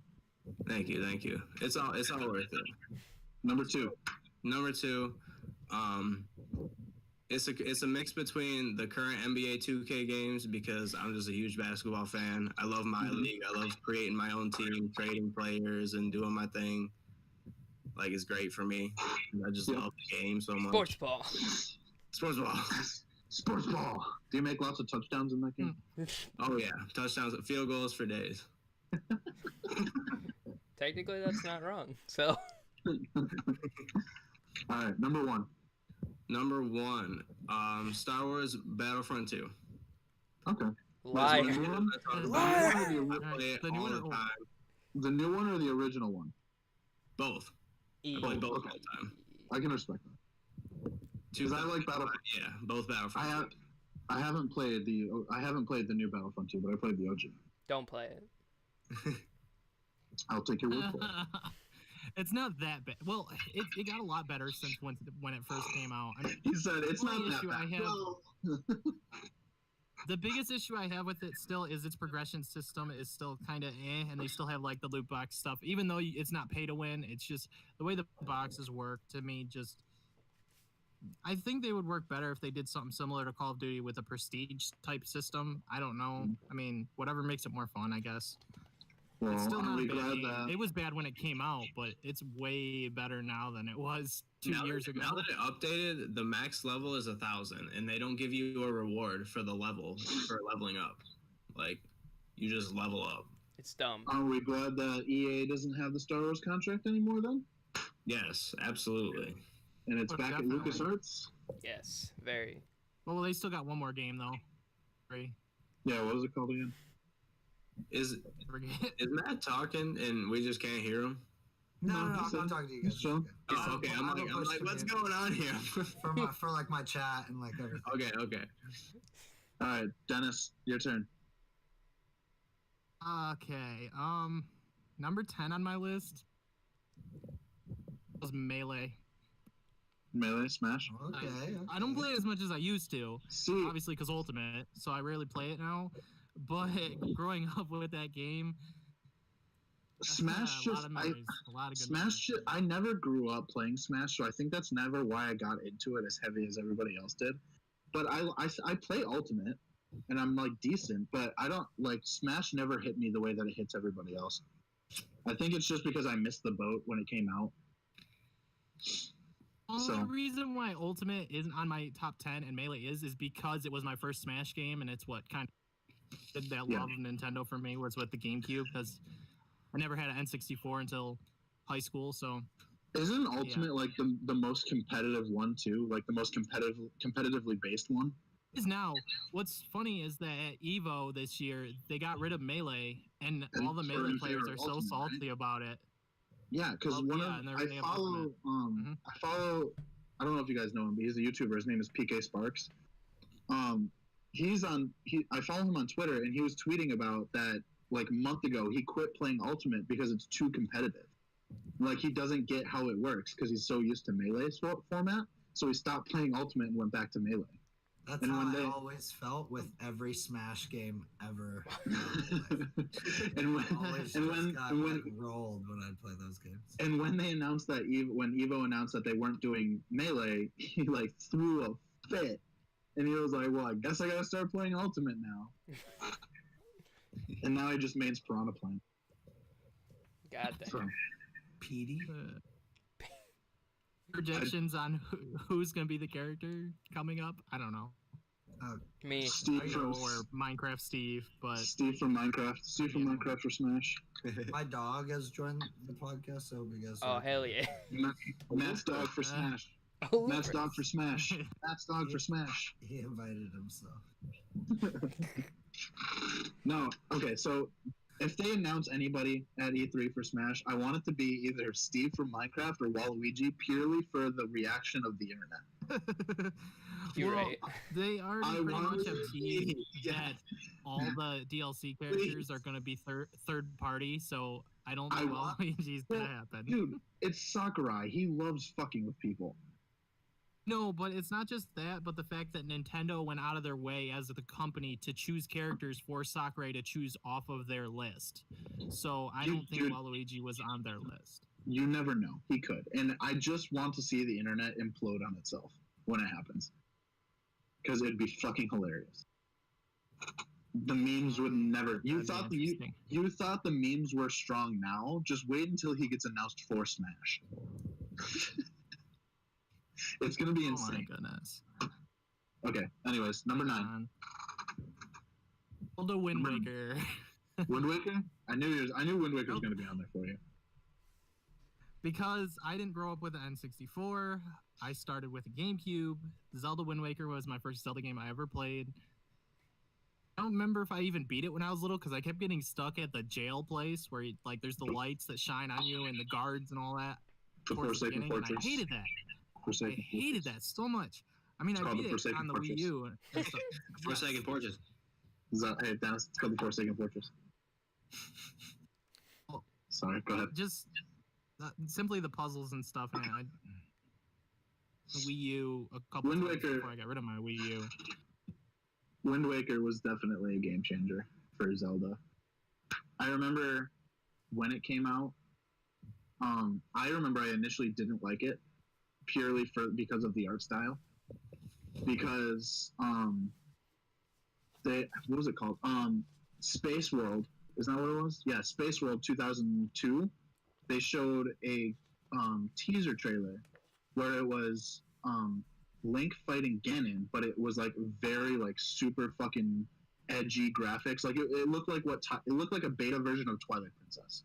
Thank you. It's all worth it. Number two. It's a mix between the current NBA 2K games because I'm just a huge basketball fan. I love my league. I love creating my own team, trading players, and doing my thing. Like it's great for me. I just love the game so much. Sports ball. Sports ball. Do you make lots of touchdowns in that game? Oh yeah, touchdowns, field goals for days. Technically, that's not wrong. So. All right, number one, Star Wars Battlefront 2. Okay. Liar. The new one? Liar. The new one or the original one? Both. I play both all the time. I can respect that. Because I like Battlefront. Yeah, both Battlefront. I haven't played the new Battlefront 2, but I played the OG. Don't play it. I'll take your word for it. It's not that bad. Well, it got a lot better since when it first came out. I mean, He said it's not that bad. The biggest issue I have with it still is its progression system is still kind of and they still have like the loot box stuff. Even though it's not pay to win, it's just the way the boxes work to me. Just I think they would work better if they did something similar to Call of Duty with a prestige type system. I don't know. I mean, whatever makes it more fun, I guess. Well, It's still not a bad glad game. that It was bad when it came out, but it's way better now than it was 2 years ago. Now that it updated, the max level is 1,000, and they don't give you a reward for the level for leveling up. Like, you just level up. It's dumb. Are we glad that EA doesn't have the Star Wars contract anymore then? Yes, absolutely. And it's Oh, back definitely. at LucasArts? Yes, very. Well, they still got one more game though. Three. Yeah, what was it called again? Is Forget. Matt talking and we just can't hear him? No, No, I'm he's not talking to you he's guys. chilling. Oh, okay. I'm like, what's going on here? For like my chat and like everything. Okay. All right, Dennis, your turn. Okay. Number 10 on my list was Melee. Melee Smash. Okay. I don't play it as much as I used to, See, obviously because Ultimate, so I rarely play it now. But growing up with that game, Smash a lot just of memories, a lot of good Smash. I never grew up playing Smash, so I think that's never why I got into it as heavy as everybody else did. But I play Ultimate, and I'm like decent, but I don't like Smash. Never hit me the way that it hits everybody else. I think it's just because I missed the boat when it came out. Only reason why Ultimate isn't on my top 10 and Melee is because it was my first Smash game, and it's what kind of did that love of Nintendo for me, where it's with the GameCube, because I never had an N64 until high school, so... Isn't Ultimate like the most competitive one too? Like the most competitively based one? Is now. What's funny is that at EVO this year, they got rid of Melee, and all the Melee players are so salty about it. Yeah, because I follow. I don't know if you guys know him, but he's a YouTuber. His name is PK Sparks. I follow him on Twitter, and he was tweeting about that like a month ago. He quit playing Ultimate because it's too competitive. Like he doesn't get how it works because he's so used to Melee's format. So he stopped playing Ultimate and went back to Melee. That's how I always felt with every Smash game ever. and when rolled when I'd play those games. And when they announced that when Evo announced that they weren't doing Melee, he like threw a fit, and he was like, "Well, I guess I gotta start playing Ultimate now." And now he just mains Piranha Plant. God damn. So, Petey. Projections on who's gonna be the character coming up? I don't know. Me. Steve from Or Minecraft Steve, but Steve from Minecraft. Steve from Minecraft for Smash. My dog has joined the podcast, so we guess. Oh, hell yeah. Matt's dog for Smash. Oh, Matt's dog for Smash. Matt's dog for Smash. He invited himself. No, okay, so if they announce anybody at E3 for Smash, I want it to be either Steve from Minecraft or Waluigi, purely for the reaction of the internet. You're Well, right. they already I pretty want much have to teased see- that all the DLC characters are going to be third party, so I don't I think want- Waluigi's going to Well, happen. Dude, it's Sakurai. He loves fucking with people. No, but it's not just that, but the fact that Nintendo went out of their way as the company to choose characters for Sakurai to choose off of their list. So I don't think Dude. Waluigi was on their list. You never know. He could. And I just want to see the internet implode on itself when it happens. Because it'd be fucking hilarious. The memes would never. You That'd thought be you interesting. you thought the memes were strong now. Just wait until he gets announced for Smash. It's gonna be Oh my insane. goodness. Okay. Anyways, number 9. Zelda Wind Number- Waker. Wind Waker. I knew Wind Waker was gonna be on there for you. Because I didn't grow up with the N64, I started with a GameCube. Zelda Wind Waker was my first Zelda game I ever played. I don't remember if I even beat it when I was little because I kept getting stuck at the jail place where like there's the lights that shine on you and the guards and all that. The towards the Forsaken beginning, and Fortress. I hated that. I Forsaken hated Fortress. that so much. I mean, It's I called beat the it Forsaken on the Fortress. Wii U. And stuff. Forsaken Yes. Fortress. Hey, Dennis, it's called the Forsaken Fortress. Well, Sorry, go ahead. just simply the puzzles and stuff. And the Wii U a couple Wind times Waker- before I got rid of my Wii U. Wind Waker was definitely a game changer for Zelda. I remember when it came out. I remember I initially didn't like it purely because of the art style. Because what was it called? Space World. Is that what it was? Yeah, Space World 2002. They showed a teaser trailer where it was Link fighting Ganon, but it was like very like super fucking edgy graphics. Like it looked like it looked like a beta version of Twilight Princess.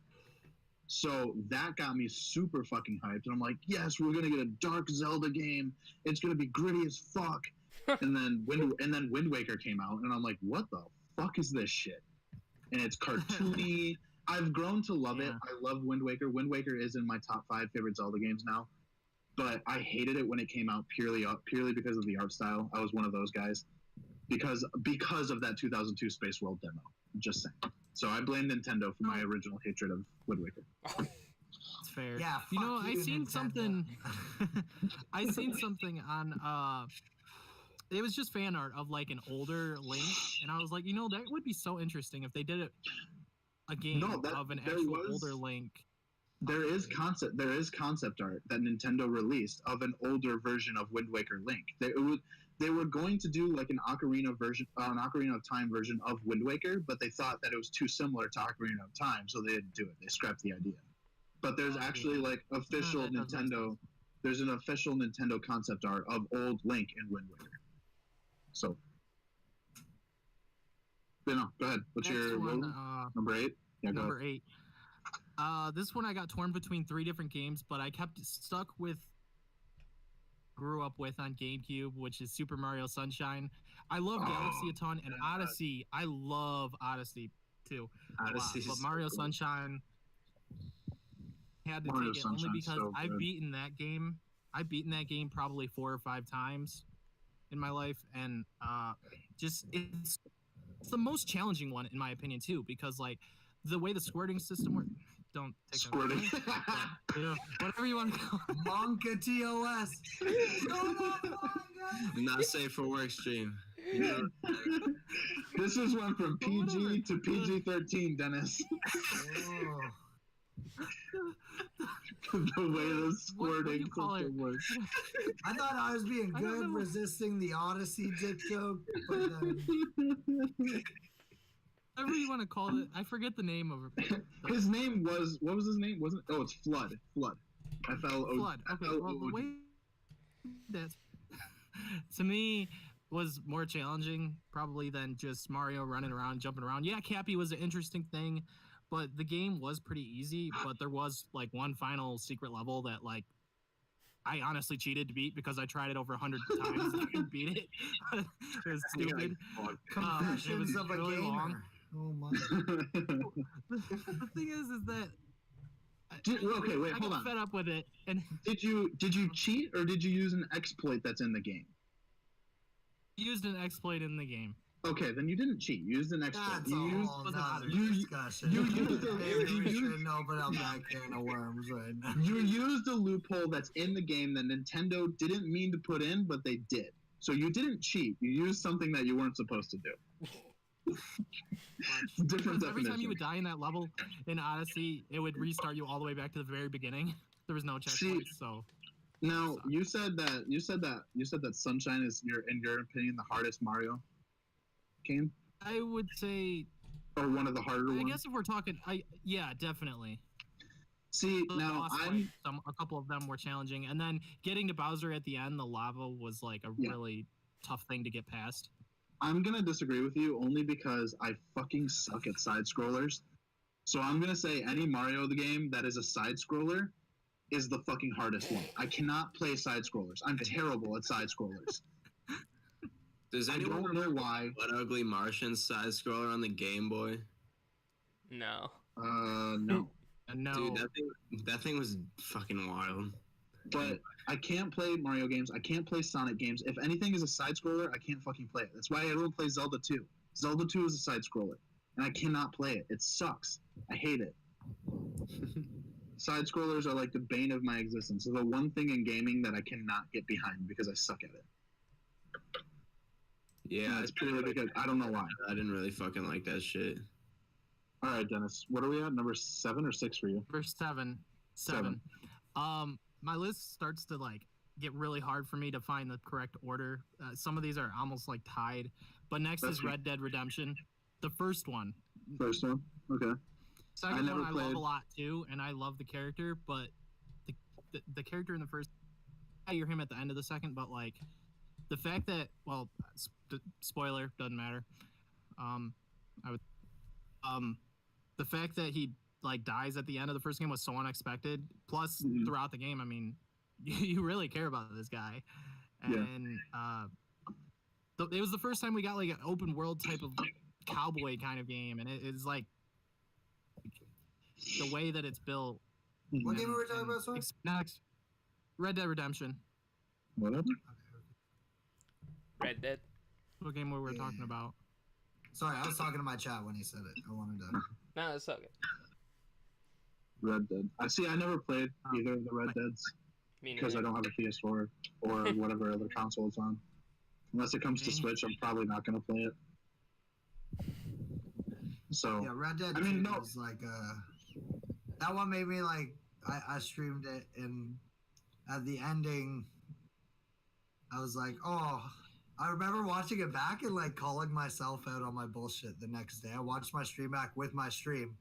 So that got me super fucking hyped, and I'm like, yes, we're gonna get a dark Zelda game. It's gonna be gritty as fuck. and then Wind Waker came out, and I'm like, what the fuck is this shit? And it's cartoony. I've grown to love it. Yeah. I love Wind Waker. Wind Waker is in my top 5 favorite Zelda games now. But I hated it when it came out purely because of the art style. I was one of those guys because of that 2002 Space World demo. Just saying. So I blame Nintendo for my original hatred of Wind Waker. It's fair. Yeah, You know, fuck I you, seen Nintendo. something. I seen something on. It was just fan art of like an older Link, and I was like, you know, that would be so interesting if they did a game of an actual older Link. There is concept art that Nintendo released of an older version of Wind Waker Link. They were going to do like an Ocarina of Time version of Wind Waker, but they thought that it was too similar to Ocarina of Time, so they didn't do it. They scrapped the idea. But there's actually like official that does make Nintendo. There's an official Nintendo concept art of old Link in Wind Waker. So, but no, go ahead. What's Next your one, number 8? Yeah, go ahead. number 8. This one I got torn between 3 different games, but I kept stuck with grew up with on GameCube, which is Super Mario Sunshine. I love Galaxy a ton, and yeah. Odyssey. I love Odyssey too. a lot, Odyssey but is Mario so cool. Sunshine had to Mario take it only Sunshine's because so I've good. beaten that game. I've beaten that game probably 4 or 5 times in my life, and just it's the most challenging one in my opinion too, because like the way the squirting system works. Don't take that away, Squirting. but, you know, whatever you want to call it. Monka TOS. Not safe for work stream. This is one from PG to PG-13, Dennis. Oh. The way the What do you squirting call it? system works. I thought I was being I don't good know. resisting the Odyssey dick joke, but then Whatever you want to call it. I forget the name of it. His name was, what was his name? Wasn't? Oh, it's Flood. Flood. FLO. Flood. Okay, well, the way that to me was more challenging probably than just Mario running around, jumping around. Yeah, Cappy was an interesting thing, but the game was pretty easy. But there was like one final secret level that like I honestly cheated to beat because I tried it over 100 times and I couldn't beat it. It was stupid. Confessions of a really gamer. long. Oh my. The thing is that Okay, wait, I hold got on. fed up with it, and Did you cheat or did you use an exploit that's in the game? used an exploit in the game. Okay, then you didn't cheat. You used an exploit. That's a You used whole was nother another- discussion. you used Maybe we you- shouldn't open up that can of worms right now. you used a loophole that's in the game that Nintendo didn't mean to put in, but they did. So you didn't cheat. You used something that you weren't supposed to do. Different Every time definition. you would die in that level in Odyssey, it would restart you all the way back to the very beginning. There was no checkpoints, so Now you said that Sunshine is in your opinion the hardest Mario game, I would say, or one of the harder I ones. guess if we're talking, yeah, definitely. See, The now boss fight, a couple of them were challenging, and then getting to Bowser at the end, the lava was like a really tough thing to get past. I'm gonna disagree with you only because I fucking suck at side scrollers. So I'm gonna say any Mario the game that is a side scroller is the fucking hardest one. I cannot play side scrollers. I'm terrible at side scrollers. Does I anyone don't know remember why. What Ugly Martian side scroller on the Game Boy? No. No. No, Dude, that thing was fucking wild. But I can't play Mario games. I can't play Sonic games. If anything is a side scroller, I can't fucking play it. That's why everyone plays Zelda 2. Zelda 2 is a side scroller, and I cannot play it. It sucks. I hate it. Side scrollers are like the bane of my existence. They're the one thing in gaming that I cannot get behind because I suck at it. Yeah, It's purely because I don't know why. I didn't really fucking like that shit. All right, Dennis, what are we at? Number 7 or 6 for you? Verse 7. My list starts to like get really hard for me to find the correct order. Some of these are almost like tied. But next That's is Red Dead Redemption, the first one. First one? Okay. Second never one I love played. a lot too, and I love the character, but the character in the first, I hear him at the end of the second, but like the fact that, well, spoiler, doesn't matter. The fact that he like dies at the end of the first game was so unexpected. Plus, throughout the game, I mean, you really care about this guy, and it was the first time we got like an open world type of cowboy kind of game, and it's like the way that it's built. What game were we talking about, sorry? Next, Red Dead Redemption. Whatever. Red Dead. What game were we talking about? Sorry, I was talking to my chat when he said it. I wanted to. No, it's okay. Red Dead. I never played either of the Red Deads Me because I neither. don't have a PS4 or whatever other console it's on. Unless it comes to Switch, I'm probably not going to play it. So, Yeah, Red Dead I mean, 2 no. was like that one made me like I streamed it, and at the ending I was like, oh, I remember watching it back and like calling myself out on my bullshit the next day. I watched my stream back with my stream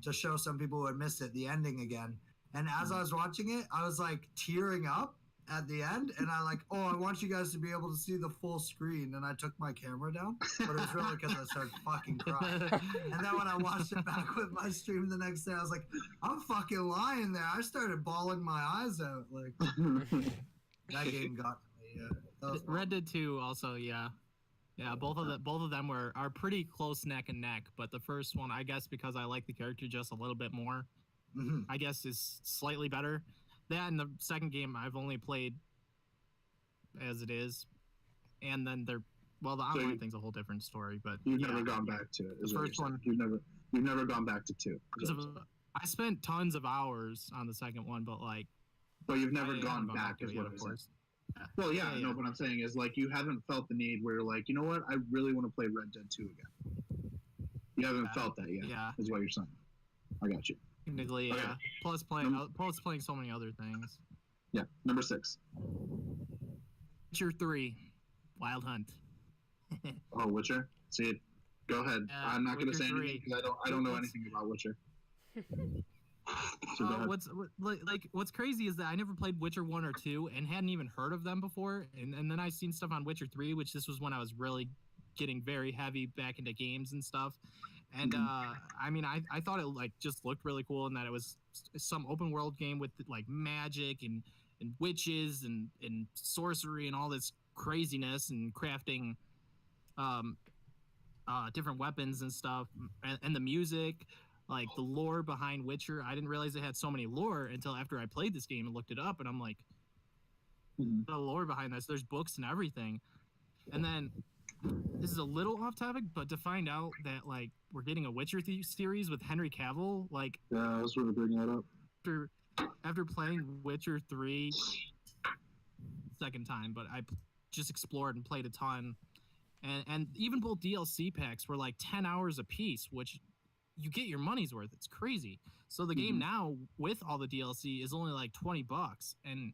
to show some people who had missed it the ending again, and as I was watching it I was like tearing up at the end, and I want you guys to be able to see the full screen, and I took my camera down, but it was really because I started fucking crying. And then when I watched it back with my stream the next day, I was like, I'm fucking lying there. I started bawling my eyes out. Like, that game got me. Yeah. That was Red Dead 2 also, yeah. Both of them are pretty close neck and neck, but the first one, I guess because I like the character just a little bit more, I guess is slightly better. That and the second game I've only played as it is, and then the online thing's a whole different story. But you've never gone back to it. The first one, you've never gone back to 2. I spent tons of hours on the second one, but like, But you've never I gone haven't back, to is it what yet, I'm of saying. course. Well, yeah, Yeah. no. What I'm saying is like you haven't felt the need where you're like, you know what, I really want to play Red Dead 2 again. You haven't felt that yet. Yeah. Is what you're saying. I got you. Technically, Okay. yeah. Plus playing so many other things. Yeah. Number 6. Witcher 3, Wild Hunt. Oh, Witcher. See, go ahead. Yeah, I'm not going to Witcher say 3. anything because I don't know What's- anything about Witcher. So go ahead. What's crazy is that I never played Witcher 1 or 2 and hadn't even heard of them before, and then I seen stuff on Witcher 3, which this was when I was really getting very heavy back into games and stuff. And I mean, I thought it like just looked really cool, and that it was some open world game with like magic and witches and sorcery and all this craziness and crafting different weapons and stuff, and the music, like the lore behind Witcher. I didn't realize it had so many lore until after I played this game and looked it up, and I'm like, the lore behind this, there's books and everything. And then this is a little off topic, but to find out that like we're getting a Witcher series with Henry Cavill, like Yeah, I was going to bring that up. after playing Witcher 3 second time, but I just explored and played a ton. And even both DLC packs were like 10 hours a piece, which you get your money's worth. It's crazy. So the game now with all the DLC is only like $20, and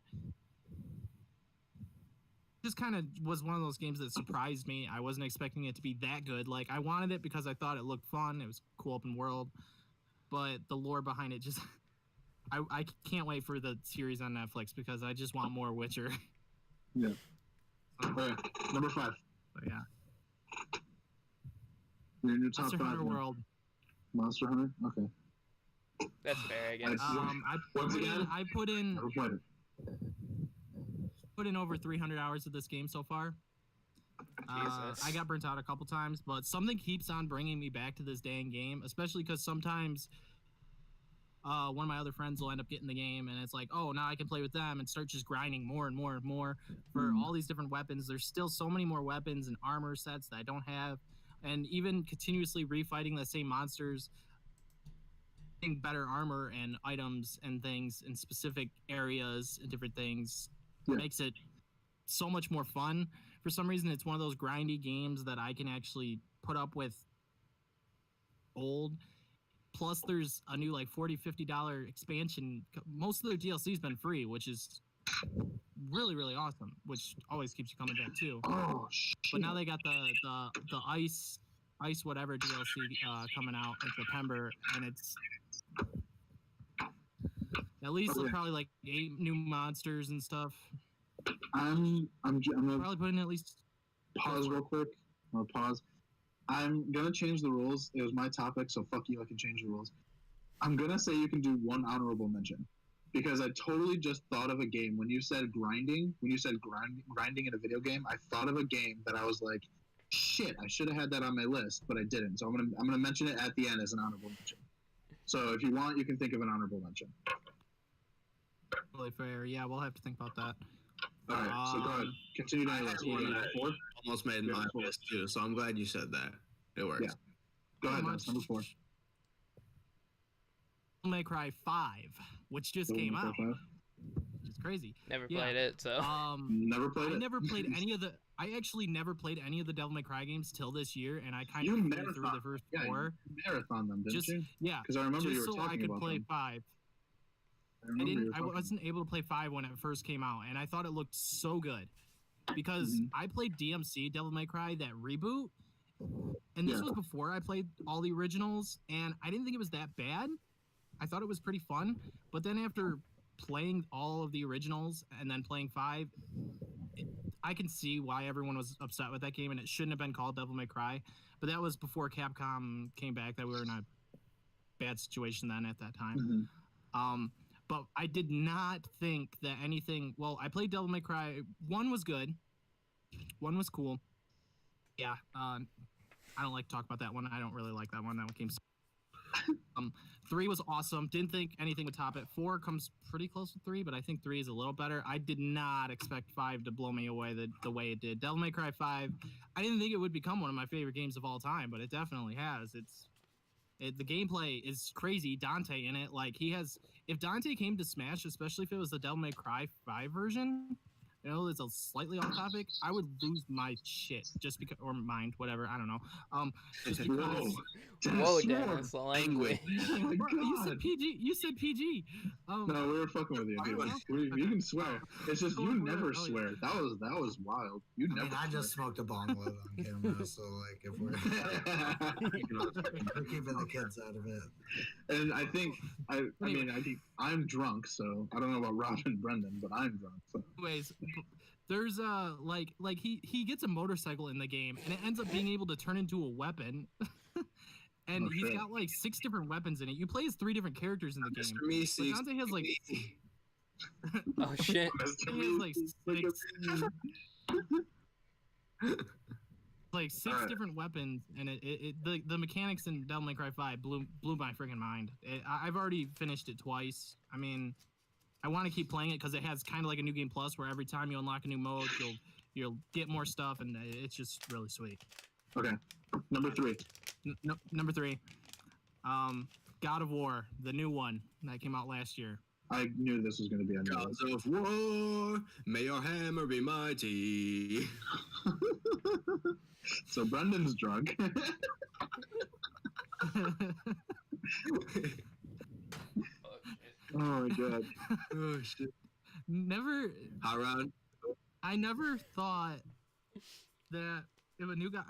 this kind of was one of those games that surprised me. I wasn't expecting it to be that good. Like I wanted it because I thought it looked fun. It was a cool open world, but the lore behind it just I can't wait for the series on Netflix because I just want more Witcher. Yeah. Okay, number 5. So yeah. You're in your top Monster 5. Hunter now. World. Monster Hunter? Okay. That's fair, I guess. I put in Never played it. over 300 hours of this game so far. Jesus. I got burnt out a couple times, but something keeps on bringing me back to this dang game, especially because sometimes one of my other friends will end up getting the game, and it's like, oh, now I can play with them and start just grinding more and more and more for all these different weapons. There's still so many more weapons and armor sets that I don't have, and even continuously refighting the same monsters, getting better armor and items and things in specific areas and different things makes it so much more fun. For some reason, it's one of those grindy games that I can actually put up with old. Plus, there's a new like $40-$50 expansion. Most of their DLC's been free, which is really, really awesome, which always keeps you coming back too. Oh, shit. But now they got the ice whatever DLC coming out in September, and it's at least probably like 8 new monsters and stuff. I'm gonna Probably putting at least pause real quick. Or pause. I'm gonna change the rules. It was my topic, so fuck you. I can change the rules. I'm gonna say you can do one honorable mention because I totally just thought of a game when you said grinding. When you said grinding in a video game, I thought of a game that I was like, shit, I should have had that on my list, but I didn't. So I'm gonna mention it at the end as an honorable mention. So if you want, you can think of an honorable mention. really fair. Yeah, we'll have to think about that. All right, so go ahead. Continue down the list. What are you at, 4? Almost made my list too, so I'm glad you said that. It works. Yeah. Go ahead, that's number 4. Devil May Cry 5, which just came out. It's crazy. Never played it, so. Never played it? I never played any of the. I actually never played any of the Devil May Cry games till this year, and I kind of played through the first 4. You marathon them, didn't you? Yeah. Because I remember you were so talking I could about play them. 5. I wasn't able to play 5 when it first came out, and I thought it looked so good because I played DMC Devil May Cry, that reboot, and this was before I played all the originals, and I didn't think it was that bad. I thought it was pretty fun, but then after playing all of the originals and then playing 5, I can see why everyone was upset with that game, and it shouldn't have been called Devil May Cry. But that was before Capcom came back. That we were in a bad situation then at that time. But I did not think that anything. Well, I played Devil May Cry. 1 was good. 1 was cool. Yeah. I don't like to talk about that one. I don't really like that one. That one came. 3 was awesome. Didn't think anything would top it. 4 comes pretty close to 3, but I think 3 is a little better. I did not expect 5 to blow me away the way it did. Devil May Cry 5, I didn't think it would become one of my favorite games of all time, but it definitely has. The gameplay is crazy. Dante in it, like if Dante came to Smash, especially if it was the Devil May Cry 5 version, you know, it's a slightly off topic, I would lose my shit just because, or mind, whatever, I don't know. Just because. Whoa, Dennis, the language. Oh my Bro, you God. said PG. You said PG. No, we were fucking with you. You can swear. It's just you never swear. That was wild. You never. I just smoked a bong load on camera, so like if we're keeping the kids out of it. And I think I think I'm drunk, so I don't know about Rob and Brendan, but I'm drunk. So. Anyways, there's like he gets a motorcycle in the game, and it ends up being able to turn into a weapon. And he's got like 6 different weapons in it. You play as 3 different characters in the game. Mr. Meese, But Dante has like. Oh shit! He has like 6 different weapons, and the mechanics in Devil May Cry 5 blew my freaking mind. I've already finished it twice. I mean, I want to keep playing it because it has kind of like a new game plus, where every time you unlock a new mode, You'll get more stuff, and it's just really sweet. Okay, number 3. Number 3, God of War, the new one that came out last year. I knew this was going to be on your Gods list. of war, may your hammer be mighty. So Brendan's drunk. Oh my god. Oh shit. Never. Hot rod. I never thought that if a new guy.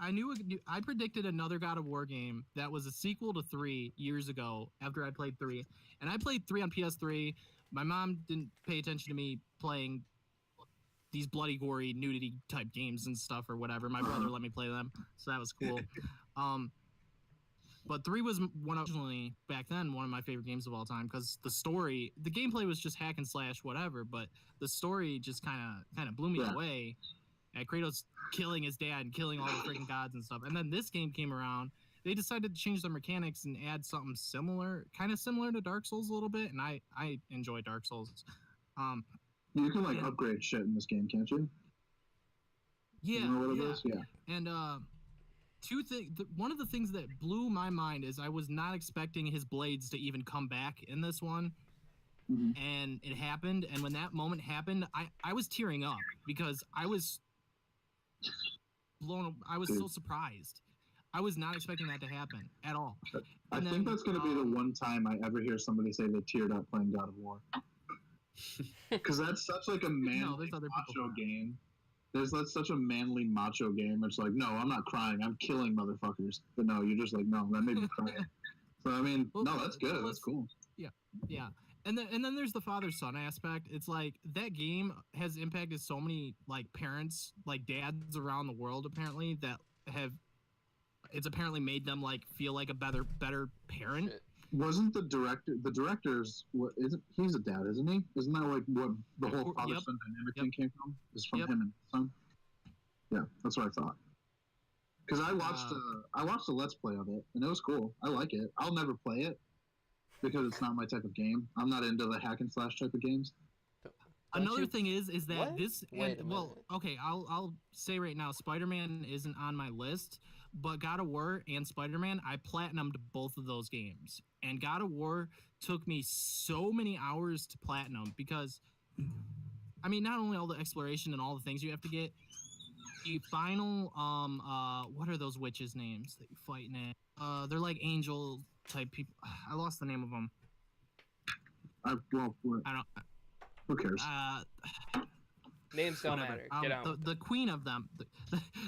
I predicted another God of War game that was a sequel to 3 years ago after I played 3, and I played 3 on PS3. My mom didn't pay attention to me playing these bloody, gory, nudity type games and stuff or whatever. My brother let me play them, so that was cool. But 3 was originally back then one of my favorite games of all time because the gameplay was just hack and slash, whatever. But the story just kind of blew me away. At Kratos killing his dad and killing all the freaking gods and stuff. And then this game came around. They decided to change their mechanics and add something kind of similar to Dark Souls a little bit. And I enjoy Dark Souls. You can upgrade shit in this game, can't you? Yeah. You know what it is? Yeah. And one of the things that blew my mind is I was not expecting his blades to even come back in this one. Mm-hmm. And it happened. And when that moment happened, I was tearing up because I was so surprised. I was not expecting that to happen at all. I think that's going to be the one time I ever hear somebody say they teared up playing God of War. Because that's such a manly macho game. That's such a manly macho game. It's like, no, I'm not crying. I'm killing motherfuckers. But no, you're just like, no, that made me cry. So I mean, no, that's good. That's cool. Yeah. And then there's the father-son aspect. It's like that game has impacted so many parents, dads around the world apparently that it's apparently made them feel like a better parent. Shit. Wasn't the director's he's a dad, isn't he? Isn't that what the whole father-son dynamic thing came from? Is from him and his son? Yeah, that's what I thought. Because I watched a Let's Play of it and it was cool. I like it. I'll never play it because it's not my type of game. I'm not into the hack and slash type of games. Another thing is that What? this Wait a well, okay, I'll say right now, Spider-Man isn't on my list, but God of War and Spider-Man, I platinumed both of those games, and God of War took me so many hours to platinum because, I mean, not only all the exploration and all the things you have to get, the final what are those witches' names that you fight in it? They're like angel type people. I lost the name of them. I don't. Who cares? Names don't Whatever. matter. Get out. The queen of them.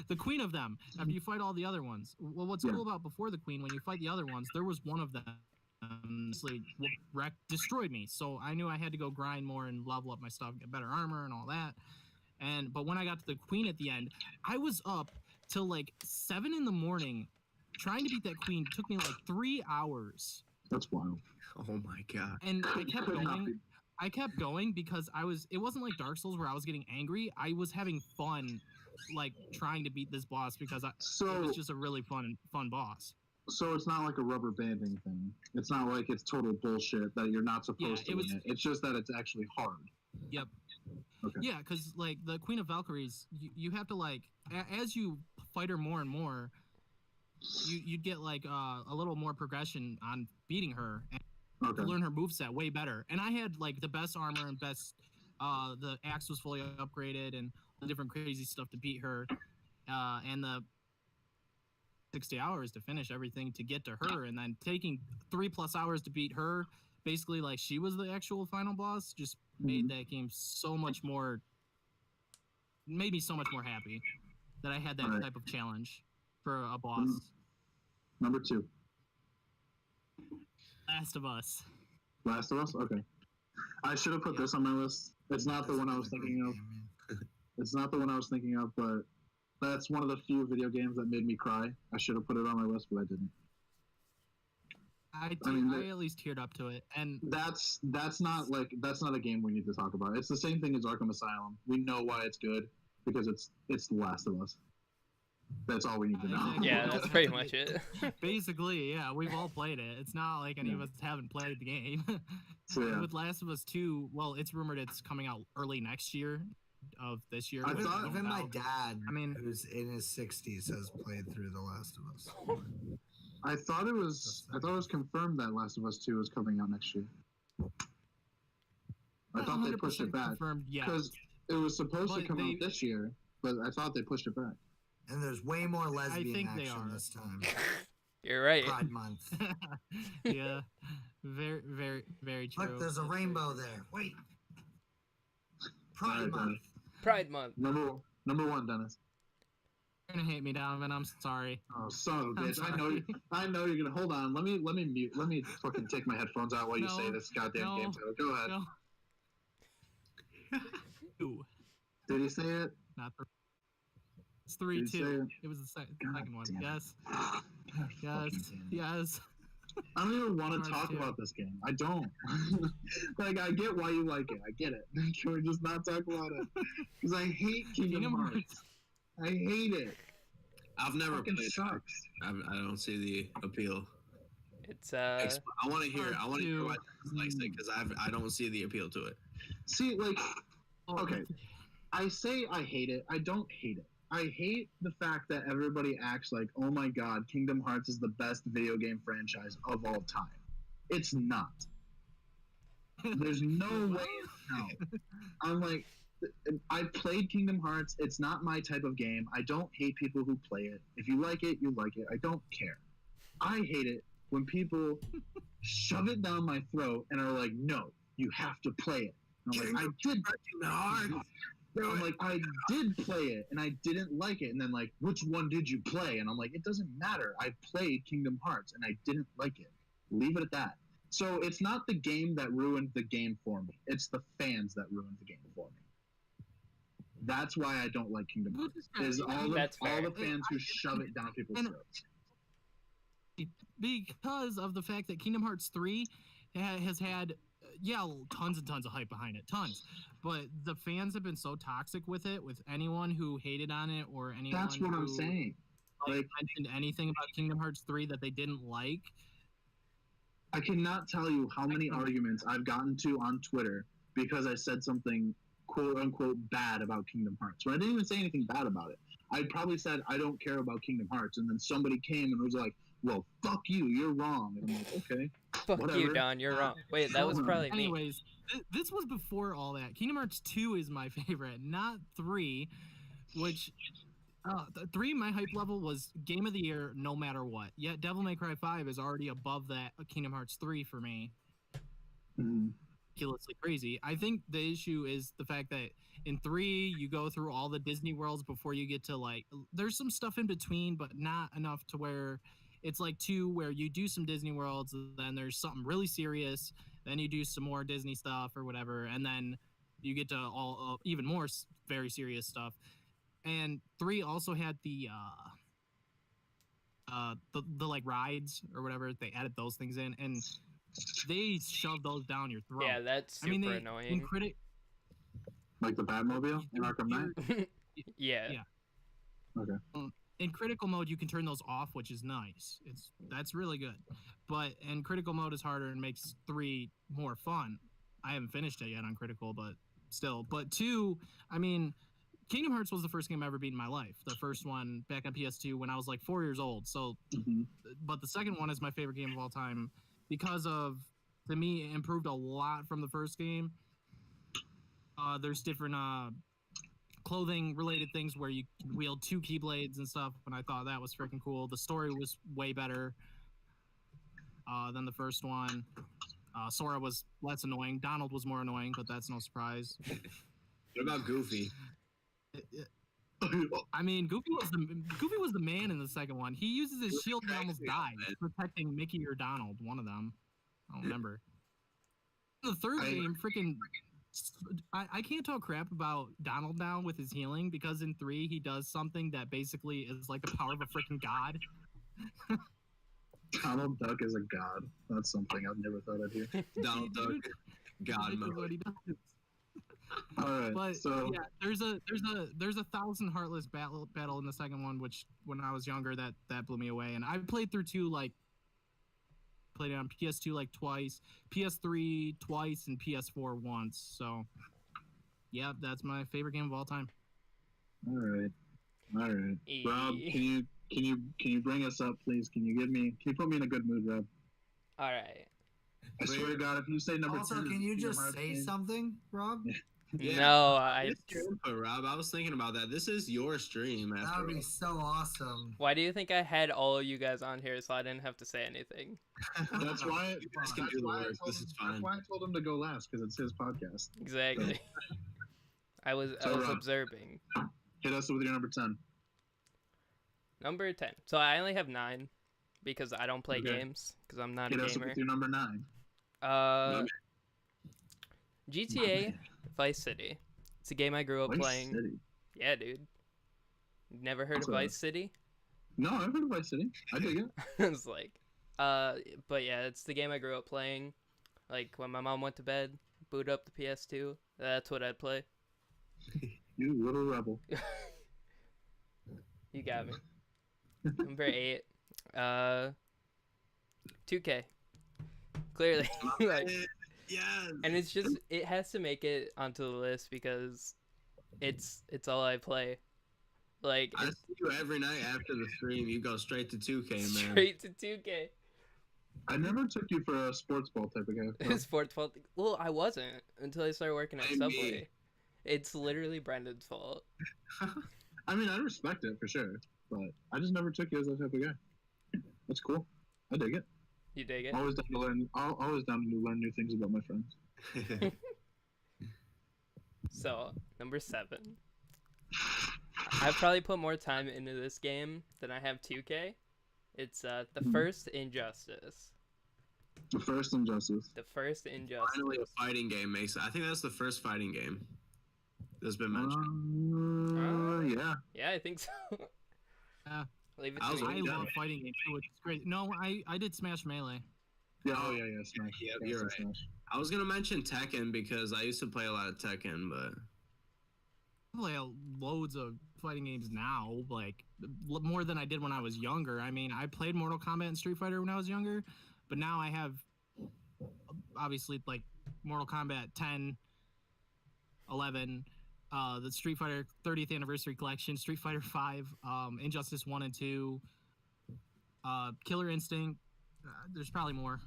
The queen of them. After you fight all the other ones. Well, what's cool about before the queen, when you fight the other ones, there was one of them destroyed me. So I knew I had to go grind more and level up my stuff, get better armor and all that. But when I got to the queen at the end, I was up till 7 in.the.morning trying to beat that queen. It took me 3 hours. That's wild. Oh my god. And I kept going. I kept going because it wasn't like Dark Souls where I was getting angry. I was having fun, trying to beat this boss because it was just a really fun boss. So it's not like a rubber banding thing. It's not like it's total bullshit that you're not supposed to win it. It's just that it's actually hard. Yep. Okay. Yeah, because the Queen of Valkyries, you have to as you fight her more and more, you'd get a little more progression on beating her. Okay. Learn her moveset way better. And I had the best armor and best the axe was fully upgraded and the different crazy stuff to beat her. And the 60 hours to finish everything to get to her, and then taking 3+ hours to beat her, basically she was the actual final boss, just made that game made me so much more happy that I had that type of challenge for a boss. Number 2. Last of Us. Last of Us? Okay. I should have put this on my list. It's not the one I was thinking of. It's not the one I was thinking of, but that's one of the few video games that made me cry. I should have put it on my list, but I didn't. I at least teared up to it, and that's not a game we need to talk about. It's the same thing as Arkham Asylum. We know why it's good because it's The Last of Us. That's all we need to know. Yeah, that's pretty much it. Basically, yeah, we've all played it. It's not like any of us haven't played the game. So, yeah. With Last of Us 2, well, it's rumored it's coming out early next year. of this year. I with thought- it Even going my out. dad, I mean- who's in his 60s, has played through The Last of Us. I thought it was confirmed that Last of Us 2 was coming out next year. I Not thought they pushed 100% it back confirmed yet. because it was supposed to But come out they- this year, but I thought they pushed it back. And there's way more lesbian think they action are. this time. You're right. Pride Month. Yeah, very, very, very true. Look, there's a rainbow there. Wait. Pride Alright, Month. Pride Month. Number one, Dennis. You're gonna hate me, Donovan. I'm sorry. Oh, son of a I'm bitch! I know, sorry. I know you're gonna. Hold on. Let me mute. Let me fucking take my headphones out while you No, say this goddamn no, game title. Go ahead. No. Ooh, Did he say it? not the. It's Did you say 3-2. it? It was the God second one. damn it. Yes. God Yes. fucking damn it. Yes. I don't even want to Kingdom talk Hearts 2. about this game. I don't. Like, I get why you like it. I get it. Can we just not talk about it? Because I hate Kingdom Hearts. I hate it. I've never Fucking played it. sucks. I don't see the appeal. It's I want to hear. I want to hear why Hard Dennis likes it because I don't see the appeal to it. See, like, Oh, okay. I say I hate it. I don't hate it. I hate the fact that everybody acts like, oh my god, Kingdom Hearts is the best video game franchise of all time. It's not. There's no way in hell. I'm like, I played Kingdom Hearts. It's not my type of game. I don't hate people who play it. If you like it, you like it. I don't care. I hate it when people shove it down my throat and are like, no, you have to play it. And I'm like, I did. I'm like, I did play it and I didn't like it. And then like, which one did you play? And I'm like, it doesn't matter. I played Kingdom Hearts and I didn't like it. Leave it at that. So it's not the game that ruined the game for me. It's the fans that ruined the game for me. That's why I don't like Kingdom Hearts. Is all That's the fair. fans who shove it down people's And- throats. Because of the fact that Kingdom Hearts 3 has had tons and tons of hype behind it, tons. But the fans have been so toxic with it, with anyone who hated on it or anyone That's what I'm who, saying. Like, mentioned anything about Kingdom Hearts 3 that they didn't like. I cannot tell you how many arguments I've gotten to on Twitter because I said something quote unquote bad about Kingdom Hearts. When I didn't even say anything bad about it. I probably said I don't care about Kingdom Hearts, and then somebody came and was like, "Well, fuck you, you're wrong." And I'm like, "Okay, fuck you, whatever." Don. You're wrong. Wait, that was probably me. Anyways, this was before all that. Kingdom Hearts 2 is my favorite, not 3, which 3, my hype level was game of the year no matter what. Yet Devil May Cry 5 is already above that Kingdom Hearts 3 for me. Mhm. Ridiculously crazy. I think the issue is the fact that in 3 you go through all the Disney worlds before you get to like there's some stuff in between, but not enough to where it's like 2 where you do some Disney worlds, then there's something really serious, then you do some more Disney stuff or whatever, and then you get to all even more very serious stuff. And 3 also had the like rides or whatever. They added those things in, and they shoved those down your throat. Yeah, that's super in annoying. Like the Batmobile in Arkham Knight. Yeah. In critical mode, you can turn those off, which is nice. That's really good. But in critical mode is harder and makes 3 more fun. I haven't finished it yet on critical, but still. But 2, I mean, Kingdom Hearts was the first game I ever beat in my life. The first one back on PS2 when I was like 4 years old. So, Mhm. but the second one is my favorite game of all time because of, to me, it improved a lot from the first game. There's different clothing related things where you can wield 2 keyblades and stuff, and I thought that was freaking cool. The story was way better than the first one. Sora was less annoying. Donald was more annoying, but that's no surprise. What about Goofy? I mean, Goofy was the man in the second one. He uses his shield and almost dies, protecting Mickey or Donald, one of them. I don't remember. The third game, freaking... I can't talk crap about Donald now with his healing because in 3 he does something that basically is like the power of a freaking god. Donald Duck is a god. That's something I've never thought I'd hear. Donald Duck, God This is mode. what he does. All right, But so yeah, there's a 1,000 Heartless battle in the second one, which when I was younger that blew me away. And I played through 2 played it on PS2 like twice, PS3 twice, and PS4 once. So Yeah, that's my favorite game of all time. All right. Rob, can you bring us up, please? Can you put me in a good mood, Rob? All right. I swear to God, if you say number Also, 10, can you Kingdom just Hearts say game, something, Rob? Yeah. No, I. It's your input, Rob. I was thinking about that. This is your stream, That after would be all. so awesome. Why do you think I had all of you guys on here so I didn't have to say anything? That's why. You guys can That's do the why I work. told This him- is That's fine. why I told him to go last because it's his podcast. Exactly. I was So, Rob. observing. Hit us with your number 10. Number 10. So I only have 9 because I don't play Okay. games because I'm not Hit a us gamer. with your number 9. GTA Vice City. It's a game I grew up Vice playing. City. Yeah, dude. Never heard What's of that? Vice City? No, I've heard of Vice City. I dig it. It's like, but yeah, it's the game I grew up playing. Like when my mom went to bed, boot up the PS2. That's what I'd play. You little rebel. You got me. Number 8. 2K. Clearly. Like, Yes. and it's just it has to make it onto the list because it's all I play. Like I see you every night after the stream. You go straight to 2K, man. straight to 2K. I never took you for a sports ball type of guy. Sports fault. Well, I wasn't until I started working at Blame me. Subway. It's literally Brendan's fault. I mean, I respect it for sure, but I just never took you as that type of guy. That's cool. I dig it. You dig it? Always down to learn. Always down to learn new things about my friends. So, number 7. I've probably put more time into this game than I have 2K. It's the first Injustice. The first Injustice. The first Injustice. Finally, a fighting game makes it. I think that's the first fighting game that's been mentioned. Yeah. Yeah, I think so. Yeah. Leave it I to was me. I Yeah. love fighting games too, which is great. No, I did Smash Melee. Yeah. Oh yeah. Smash. Yeah, Yeah, you're right. Smash. I was gonna mention Tekken because I used to play a lot of Tekken, but I play loads of fighting games now, like more than I did when I was younger. I mean, I played Mortal Kombat and Street Fighter when I was younger, but now I have obviously like Mortal Kombat 10, 11, the Street Fighter 30th Anniversary Collection, Street Fighter 5, Injustice 1 and 2, Killer Instinct. There's probably more.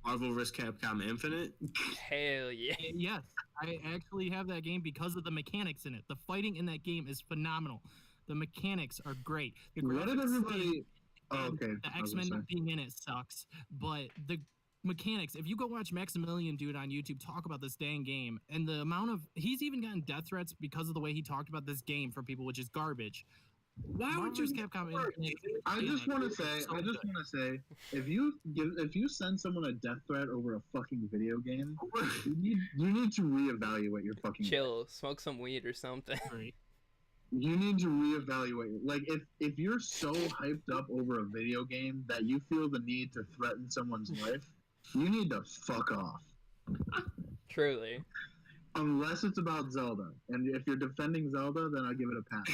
Marvel vs. Capcom Infinite. Hell yeah. Yes, I actually have that game because of the mechanics in it. The fighting in that game is phenomenal. The mechanics are great. The What did graphics everybody? Oh, and okay. the I was X-Men gonna not being in it sucks, but the mechanics, if you go watch Maximilian Dude on YouTube talk about this dang game, and the amount of, he's even gotten death threats because of the way he talked about this game from people, which is garbage. Why would Marvel's you? Capcom I just want to is say, so good. if you send someone a death threat over a fucking video game, you need to reevaluate your fucking. Chill. Smoke some weed or something. Great. You need to reevaluate. Like, if you're so hyped up over a video game that you feel the need to threaten someone's life, you need to fuck off. Truly. Unless it's about Zelda, and if you're defending Zelda, then I'll give it a pass.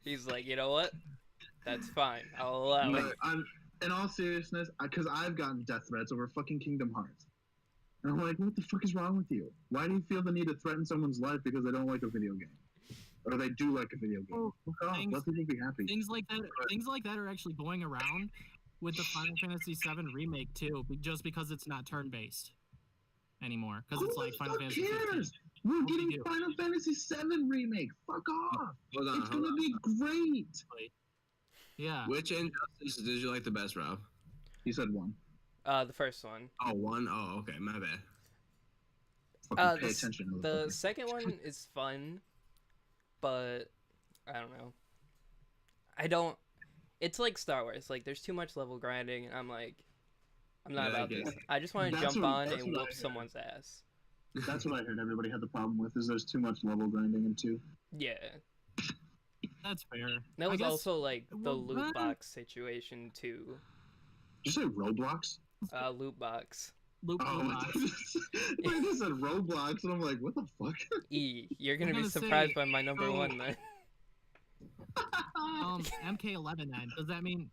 He's like, you know what? That's fine. I'll allow it. But in all seriousness, because I've gotten death threats over fucking Kingdom Hearts. And I'm like, what the fuck is wrong with you? Why do you feel the need to threaten someone's life because they don't like a video game? Or they do like a video game? Oh, Fuck off. Let people be happy. Things like that are actually going around with the Final Fantasy VII remake too, just because it's not turn-based anymore, because it's like Final Fantasy 15. We're What do getting you do? Final Fantasy VII remake. Fuck off. Hold on, It's hold gonna on. be great. Yeah. Which Injustice did you like the best, Rob? He said one. The first one. Oh, one? Oh, okay, my bad. Fucking pay The attention. The motherfucker. second one is fun, but I don't know. I don't. It's like Star Wars. Like, there's too much level grinding, and I'm like, I'm not Yeah, I about get this. it. I just want to That's jump what- on that's and what I whoop heard. someone's ass. That's what I heard everybody had the problem with, is there's too much level grinding in 2. Yeah. That's fair. That I was guess- also like the well, loot box situation too. Did you say Roblox? Loot box. Loop Oh, box. I just said Roblox, and I'm like, what the fuck? You're gonna I'm be gonna surprised say, by my number so- one then. MK11 then. Does that mean?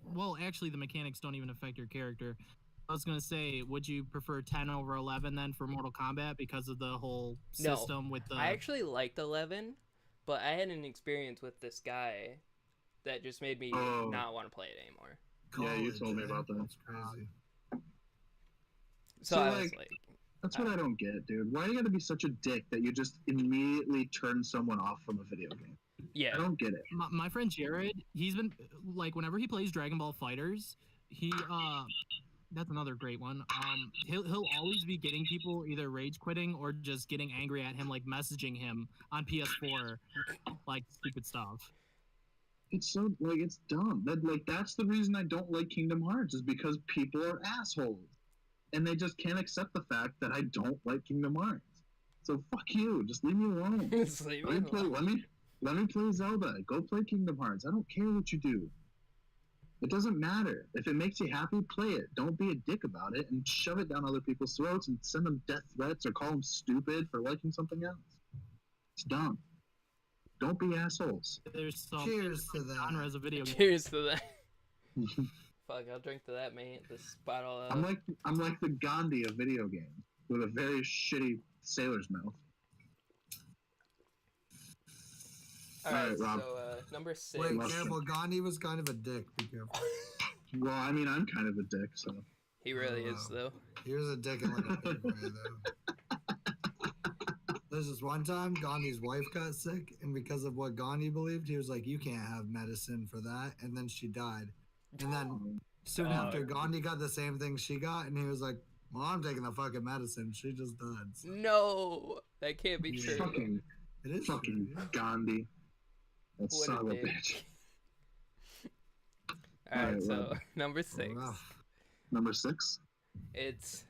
Well, actually, the mechanics don't even affect your character. was gonna say, would you prefer 10 over 11 then for Mortal Kombat because of the whole No, system with the? I actually liked 11, but I had an experience with this guy that just made me not want to play it anymore. Yeah, you told me about that. That's crazy. So See, I was like, like, That's what I don't get, dude. Why you gotta be such a dick that you just immediately turn someone off from a video game? yeah, I don't get it. My friend Jared, he's been like, whenever he plays Dragon Ball Fighters, he that's another great one. He'll always be getting people either rage quitting or just getting angry at him, like messaging him on PS4, like stupid stuff. It's so like it's dumb. That's the reason I don't like Kingdom Hearts is because people are assholes, and they just can't accept the fact that I don't like Kingdom Hearts. So fuck you. Just leave me alone. Just leave me alone. Let me play Zelda. Go play Kingdom Hearts. I don't care what you do. It doesn't matter. If it makes you happy, play it. Don't be a dick about it and shove it down other people's throats and send them death threats or call them stupid for liking something else. It's dumb. Don't be assholes. There's some Cheers to that. genres of video games. Cheers to that. Fuck, I'll drink to that, mate. This bottle of... I'm like the Gandhi of video games with a very shitty sailor's mouth. Alright, Rob. so number 6. Wait, Love careful. Gandhi was kind of a dick. Be careful. Well, I mean, I'm kind of a dick, so. He really is, though. He was a dick in like a big way, though. There's this one time Gandhi's wife got sick, and because of what Gandhi believed, he was like, "You can't have medicine for that," and then she died. And then soon after, Gandhi got the same thing she got, and he was like, "Well, I'm taking the fucking medicine. She just died." So. No! That can't be Yeah. true. It is Fucking true, yeah. Gandhi. That What son a of a dick. bitch. Alright, Alright, so Rob. number 6. Rough. Number 6. It's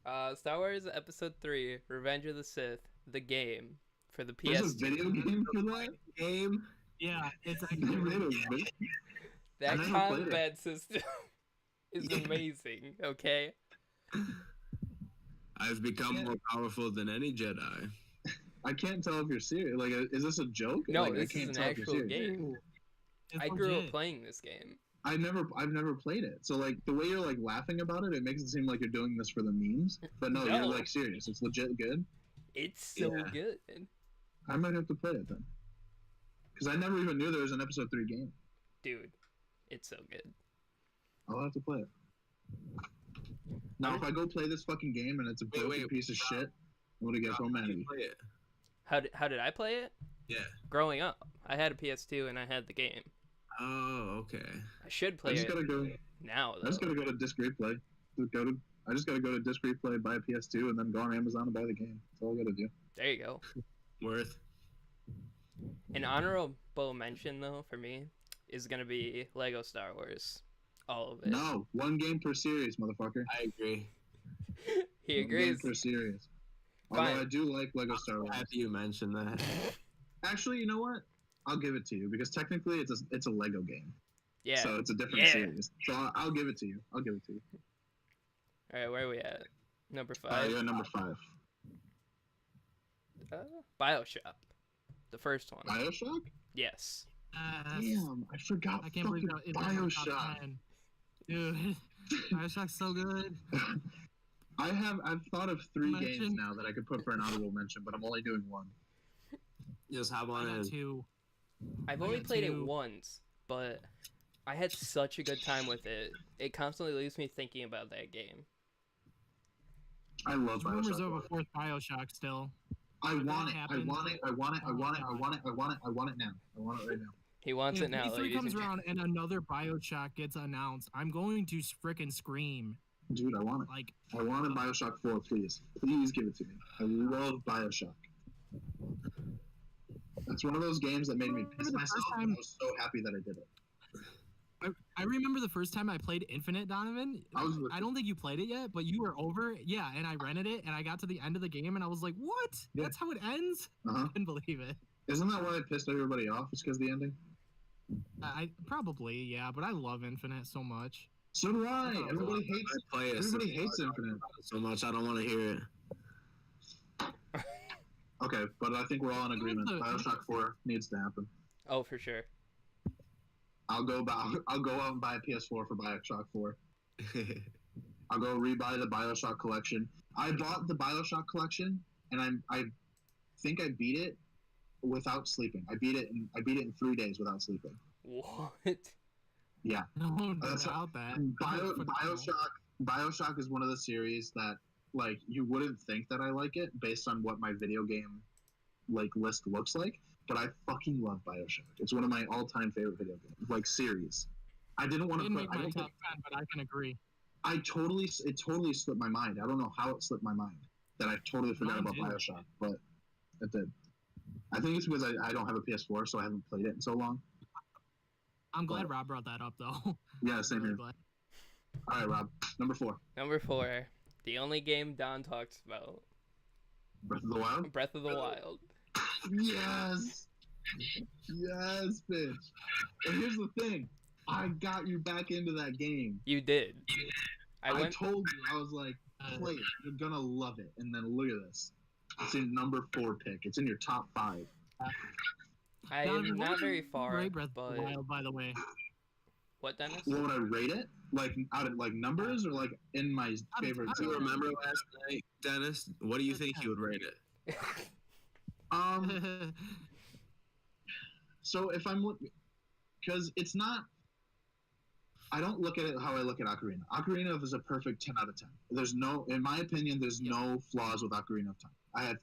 Star Wars Episode 3, Revenge of the Sith, the game for the There's a PS2. video game for that? Game. Yeah, it's They actually made a video- That I never played it. combat system is amazing, okay? I've become more powerful than any Jedi. I can't tell if you're serious. Like, is this a joke? No, like, I this can't is an tell if you're actual serious. game. it's I grew up legit. playing this game. I've never played it. So like the way you're like laughing about it, it makes it seem like you're doing this for the memes. But no, No. you're like serious. It's legit good. It's so Yeah. good. I might have to play it then. Because I never even knew there was an episode 3 game. Dude, it's so good. I'll have to play it. Now, if I go play this fucking game and it's a broken wait, piece of shit, I'm gonna get so mad at you. Play it. How did I play it? Yeah. Growing up, I had a PS2 and I had the game. Oh, okay. I should I play just it gotta go. now, I just though. gotta go to Disc Replay. I just gotta go to Disc Replay, buy a PS2, and then go on Amazon and buy the game. That's all I gotta do. There you go. Worth. An honorable mention, though, for me, is going to be Lego Star Wars. All of it. No, one game per series, motherfucker. I agree. He One game agrees. per series. Although Fine. I do like Lego Star Wars. Happy you mentioned that. Actually, you know what? I'll give it to you because technically it's a Lego game. Yeah. So it's a different Yeah. series. So I'll give it to you. I'll give it to you. All right, where are we at? Number 5. You're number 5. BioShock. The first one. BioShock? Yes. Damn, I forgot. I can't believe fucking that it's in my top BioShock. 10. Dude, BioShock's so good. I've thought of 3 games Mention? now that I could put for an honorable mention, but I'm only doing 1. Just hop I on got in. 2. I've I only got played it 2. once, but I had such a good time with it. It constantly leaves me thinking about that game. I love There's rumors of a BioShock. 4th BioShock still. I If that want it. I happens- want it. I want it. I want it. I want it. I want it. I want it now. I want it right now. He wants If it now, E3 ladies comes and around and another BioShock gets announced, I'm going to frickin' scream. Dude, I want it. Like, I want a BioShock 4, please. Please give it to me. I love BioShock. That's one of those games that made me piss Remember the first myself, and time- I was so happy that I did it. I remember the first time I played Infinite, Donovan. I don't think you played it yet, but you were over. Yeah, and I rented it, and I got to the end of the game, and I was like, what? Yeah. That's how it ends? Uh-huh. I couldn't believe it. Isn't that why it pissed everybody off? It's because of the ending? I probably, yeah, but I love Infinite so much. So do I. Oh, Everybody I hates play it Everybody hates Infinite. so much. I don't want to hear it. Okay, but I think we're all in agreement. the- BioShock 4 needs to happen. Oh, for sure. I'll go out and buy a PS4 for BioShock 4. I'll go rebuy the BioShock collection. I bought the BioShock collection, and I think I beat it without sleeping. I beat it in 3 days without sleeping. What? Yeah. No That's doubt that. BioShock is one of the series that like you wouldn't think that I like it based on what my video game like list looks like, but I fucking love BioShock. It's one of my all-time favorite video games, like series. I didn't want to Didn't put. make I my don't top think, 10, but I can agree. it totally slipped my mind. I don't know how it slipped my mind that I totally forgot Mine about too. BioShock, but it did. I think it's because I don't have a PS4, so I haven't played it in so long. I'm glad Rob brought that up, though. Yeah, same Really here. glad. All right, Rob, number 4, Number 4, the only game Don talks about, Breath of the Wild. Breath of the Wild. Yes, yes, bitch. And here's the thing, I got you back into that game. You did. I told you, I was like, play it. You're gonna love it. And then look at this. It's in number 4 pick. It's in your top 5. I Don, am what not would very you far, rate Breath of but the Wild, by the way. what, Dennis? What would I rate it? Like out of like numbers or like in my favorite? Do you remember last night, Dennis? What do you think you would rate it? So if I'm because it's not. I don't look at it how I look at Ocarina. Ocarina is a perfect 10 out of 10. There's no, in my opinion, there's no flaws with Ocarina of Time.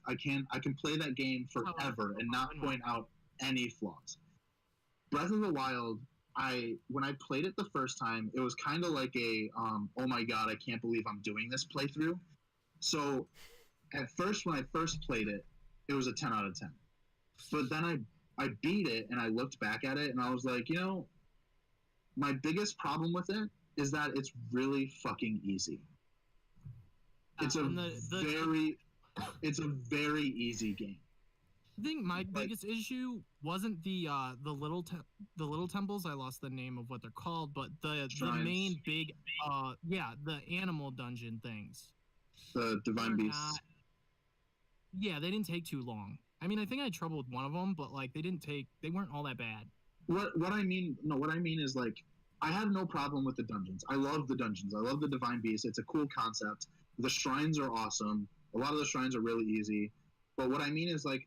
I can play that game forever and not point out any flaws. Breath of the Wild, when I played it the first time, it was kind of like a oh my god, I can't believe I'm doing this playthrough. So at first, when I first played it, it was a 10 out of 10. But then I beat it and I looked back at it and I was like, you know, my biggest problem with it is that it's really fucking easy. It's a very easy game. I think my biggest issue wasn't the little temples. I lost the name of what they're called, but the main big the animal dungeon things. The divine beasts. Yeah, they didn't take too long. I mean, I think I had trouble with one of them, but like they weren't all that bad. What I mean is like I have no problem with the dungeons. I love the dungeons. I love the divine beasts. It's a cool concept. The shrines are awesome. A lot of the shrines are really easy. But what I mean is like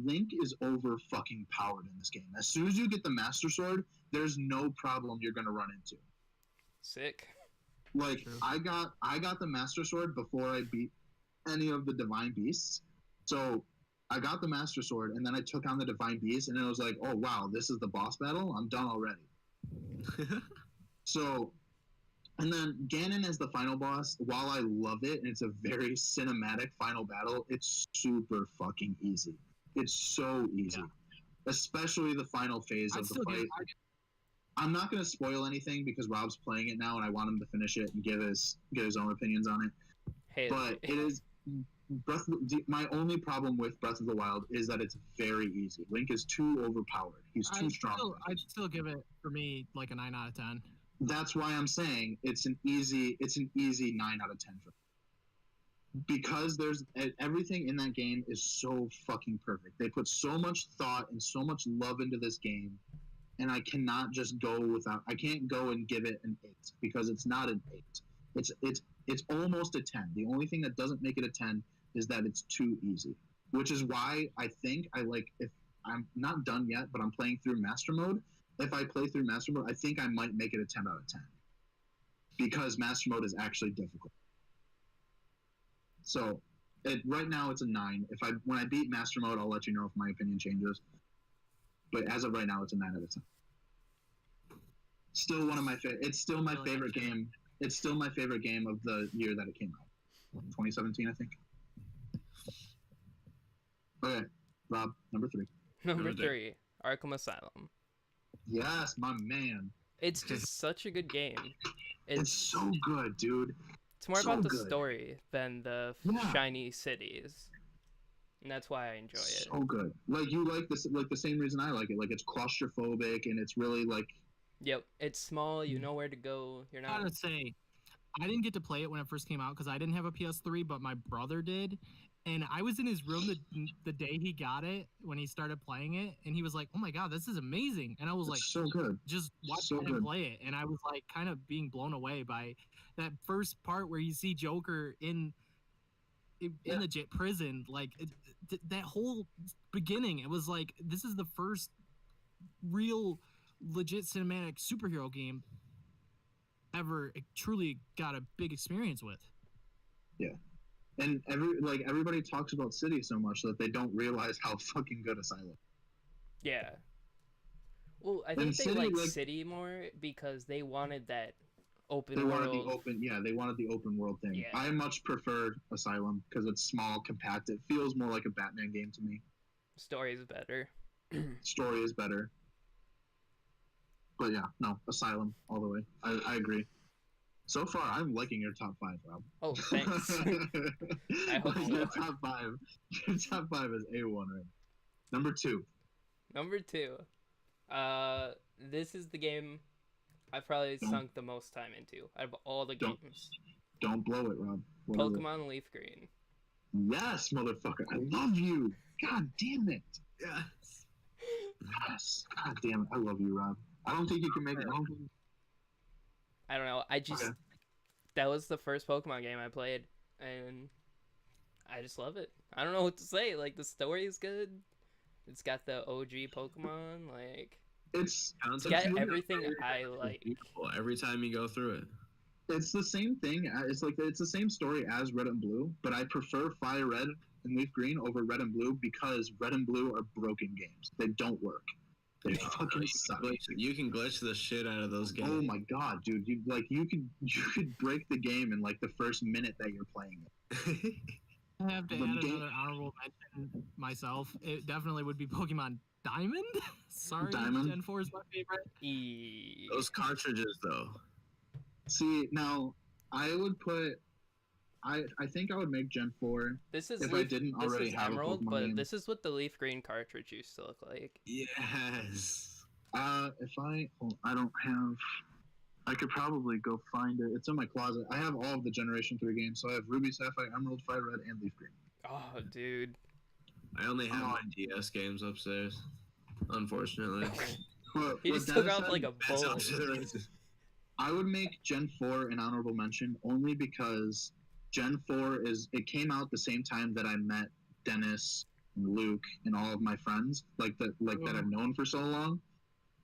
Link is over fucking powered in this game. As soon as you get the Master Sword, there's no problem you're gonna run into. Sick. Like I got the Master Sword before I beat any of the divine beasts. So I got the Master Sword and then I took on the divine beast and it was like, oh wow, this is the boss battle. I'm done already. So, and then Ganon as the final boss, while I love it and it's a very cinematic final battle, it's super fucking easy. It's so easy. Especially the final phase of the fight. I'm not going to spoil anything because Rob's playing it now and I want him to finish it and give his own opinions on it. Hey, but it is my only problem with Breath of the Wild is that it's very easy. Link is too overpowered. He's too strong. I'd still give it, for me, like a 9 out of 10. That's why I'm saying it's an easy 9 out of 10 for me. Because there's everything in that game is so fucking perfect. They put so much thought and so much love into this game, and I cannot just go without. I can't go and give it an 8 because it's not an 8. It's almost a 10. The only thing that doesn't make it a 10 is that it's too easy, which is why I think if I'm not done yet, but I'm playing through Master Mode. If I play through Master Mode, I think I might make it a 10 out of 10 because Master Mode is actually difficult. So right now it's a 9. When I beat Master Mode, I'll let you know if my opinion changes. But as of right now, it's a 9 out of 10. Still one of my favorite. It's still my favorite game. It's still my favorite game of the year that it came out. 2017, I think. Okay, Rob, number 3. Number 3, Arkham Asylum. Yes, my man. It's just such a good game. It's so good, dude. It's more so about the good. Story than the shiny cities. And that's why I enjoy it. So good. Like you like this, like the same reason I like it. Like it's claustrophobic and it's really like. Yep, it's small. You know where to go. You're not. I gotta say, I didn't get to play it when it first came out because I didn't have a PS3, but my brother did, And I was in his room the day he got it, when he started playing it, and he was like, "Oh my god, this is amazing!" And I was like, It's so good. just watch So him good. play it, and I was like, kind of being blown away by that first part where you see Joker in the prison. Like that whole beginning, it was like, this is the first real, legit cinematic superhero game ever truly got a big experience with. Yeah. And everybody talks about City so much that they don't realize how fucking good Asylum. Yeah. Well, I think they City, like like- City more because they wanted that They open wanted world. the open, they wanted the open world thing. Yeah. I much prefer Asylum because it's small, compact. It feels more like a Batman game to me. Story is better. Story is better. But yeah, no, Asylum all the way. I agree. So far, I'm liking your top 5, Rob. Oh, thanks. I hope so. Your top 5 is A1 right now. Number 2. Number 2. This is the game I've probably sunk the most time into out of all the Don't- games. Don't blow it, Rob. What is it? Pokemon Leaf Green. Yes, motherfucker. I love you. God damn it. Yes. Yes. God damn it. I love you, Rob. I don't think you can make it. I don't know. I just Okay. that was the first Pokemon game I played, and I just love it. I don't know what to say. Like, the story is good. It's got the OG Pokemon. Like, It's it's got everything I like. Beautiful every time you go through it. it's the same thing. It's the same story as Red and Blue, but I prefer Fire Red and Leaf Green over Red and Blue because Red and Blue are broken games. They don't work. They fucking suck. You can glitch the shit out of those games. Oh my god, dude! You could break the game in like the first minute that you're playing it. I have to The add game- another honorable mention myself. It definitely would be Pokemon Diamond. Sorry, Diamond? Gen 4 is my favorite. Those cartridges, though. See, now I would put. I think I would make Gen 4 This is if I didn't this already is have Emerald, a Pokemon but game. this is what the Leaf Green cartridge used to look like. Yes. If I don't have. I could probably go find it. It's in my closet. I have all of the Generation 3 games, so I have Ruby, Sapphire, Emerald, Fire Red, and Leaf Green. Oh, dude. I only have my DS games upstairs, unfortunately. But He with just that took off aside, like a That's bull. up to the races. I would make Gen 4 an honorable mention only because Gen 4 it came out the same time that I met Dennis and Luke and all of my friends that I've known for so long.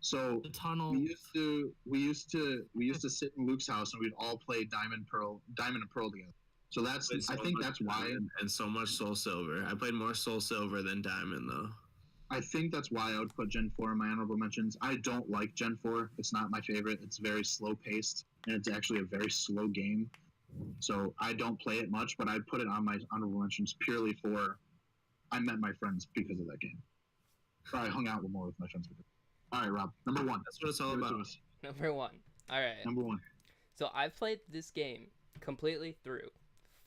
So The tunnel. we used to sit in Luke's house and we'd all play Diamond and Pearl together. So that's Played so I think much that's why Diamond and so much Soul Silver. I played more Soul Silver than Diamond, though. I think that's why I would put Gen 4 in my honorable mentions. I don't like Gen 4. It's not my favorite. It's very slow paced, and it's actually a very slow game. So I don't play it much, but I put it on my honorable mentions purely for I met my friends because of that game. Or I hung out more with my friends because. All right, Rob. Number 1. That's what it's all Give it to about. us. Number 1. All right. Number 1. So I've played this game completely through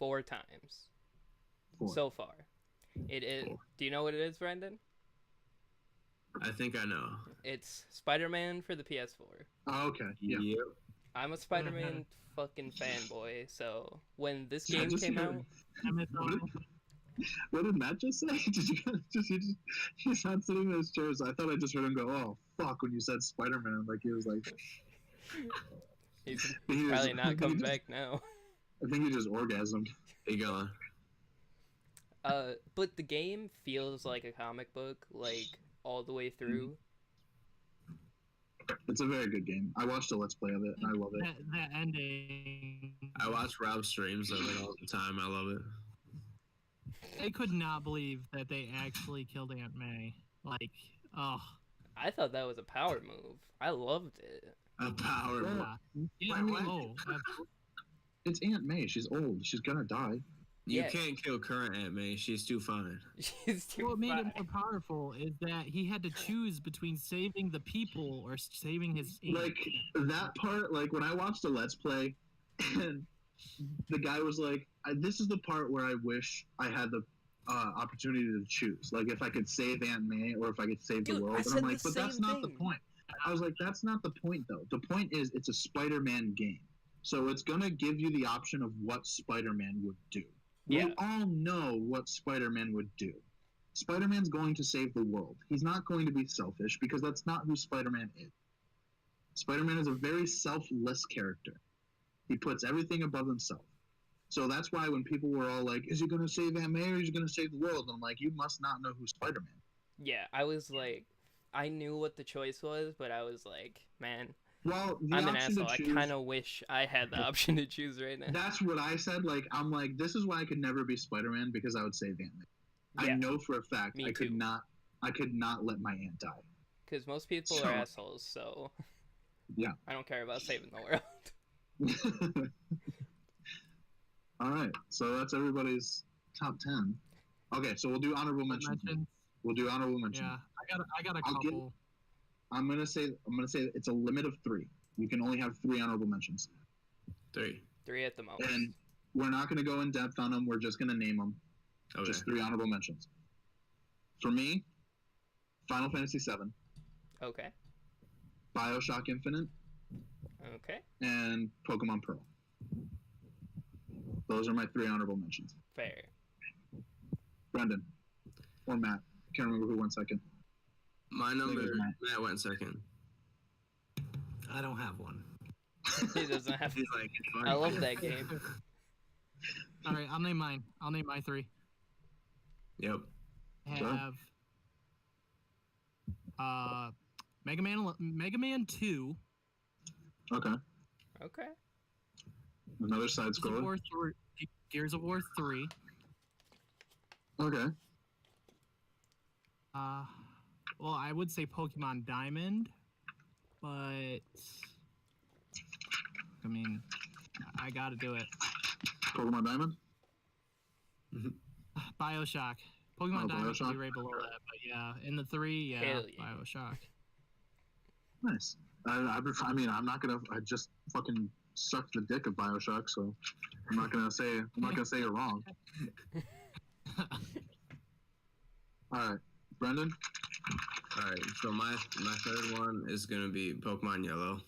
4 times 4. so far. It is. Four. Do you know what it is, Brendan? I think I know. It's Spider-Man for the PS4. Oh, okay. Yeah. Yep. I'm a Spider-Man fucking fanboy, so when this Yeah, game just came hear- out, What did Matt just say? Did you guys he's not sitting in his chair, so I thought I just heard him go, "Oh fuck," when you said Spider-Man. Like he was like, he's he was- probably I not think he coming just- back now. I think he just orgasmed. You go on. But the game feels like a comic book, like all the way through. It's a very good game. I watched a Let's Play of it, and I love it. That ending. I watch Rob streams of it all the time. I love it. I could not believe that they actually killed Aunt May. Like, oh. I thought that was a power move. I loved it. A power. Yeah. Yeah, I mean- oh, It's Aunt May. She's old. She's gonna die. You Yeah. can't kill current Aunt May. She's too fine. She's too what made it fine. more powerful is that he had to choose between saving the people or saving his aunt. Like that part. Like when I watched the Let's Play, and the guy was like, "This is the part where I wish I had the opportunity to choose. Like if I could save Aunt May or if I could save Dude, the I world." And said I'm like, the "But that's same not the thing. point." I was like, "That's not the point, though. The point is, it's a Spider-Man game, so it's gonna give you the option of what Spider-Man would do." Yeah. We all know what Spider-Man would do. Spider-Man's going to save the world. He's not going to be selfish because that's not who Spider-Man is. Spider-Man is a very selfless character. He puts everything above himself. So that's why when people were all like, is he going to save Aunt May or is he going to save the world? And I'm like, you must not know who Spider-Man is. Yeah, I was like, I knew what the choice was, but I was like, man, Well, the I'm an option to asshole. I choose, kind of wish I had the option to choose right now. that's what I said. Like, I'm like, this is why I could never be Spider-Man because I would save Aunt May. Yeah, I know for a fact me I could too. not let my aunt die. Because most people So- are assholes, so Yeah. I don't care about saving the world. All right, so that's everybody's top 10. Okay, so we'll do honorable mentions. We'll do honorable mentions. Yeah, I got a I'll get- couple. I'm gonna say it's a limit of 3. You can only have 3 honorable mentions, 3. 3 at the most. and we're not gonna go in depth on them. We're just gonna name them. Okay. Just 3 honorable mentions. For me, Final Fantasy VII, Okay. BioShock Infinite, Okay. and Pokemon Pearl. Those are my 3 honorable mentions. Fair. Brendan or Matt. Can't remember who went second. My number, Matt. Matt went second. I don't have one. He doesn't have. He's like, I love that game. All right, I'll name mine. I'll name my 3. Yep. I Sure. have Mega Man 2, Okay. Okay. Another side scroller. Gears of War 3. Okay. Well, I would say Pokemon Diamond, but I mean, I gotta do it. Pokemon Diamond. BioShock. Pokemon Oh, Diamond should be BioShock? right below that, but yeah, in the 3, yeah, Hell yeah. BioShock. Nice. I mean, I'm not gonna. I just fucking sucked the dick of BioShock, so I'm not gonna say you're wrong. All right, Brendan. All right. So my third one is gonna be Pokemon Yellow.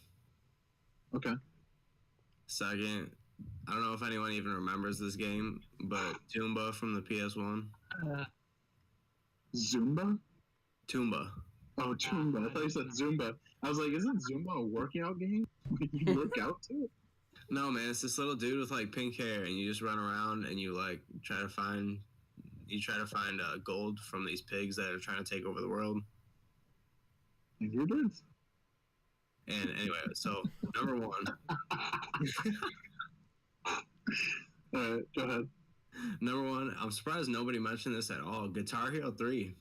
Okay. Second, I don't know if anyone even remembers this game, but Toomba from the PS1. Zumba. Toomba. Oh, Toomba. I thought you said Zumba. I was like, isn't Zumba a workout game? You work out too? No, man, it's this little dude with like pink hair, and you just run around and you like try to find gold from these pigs that are trying to take over the world. And you did. And anyway, so number 1, All right, go ahead. number 1. I'm surprised nobody mentioned this at all. Guitar Hero 3.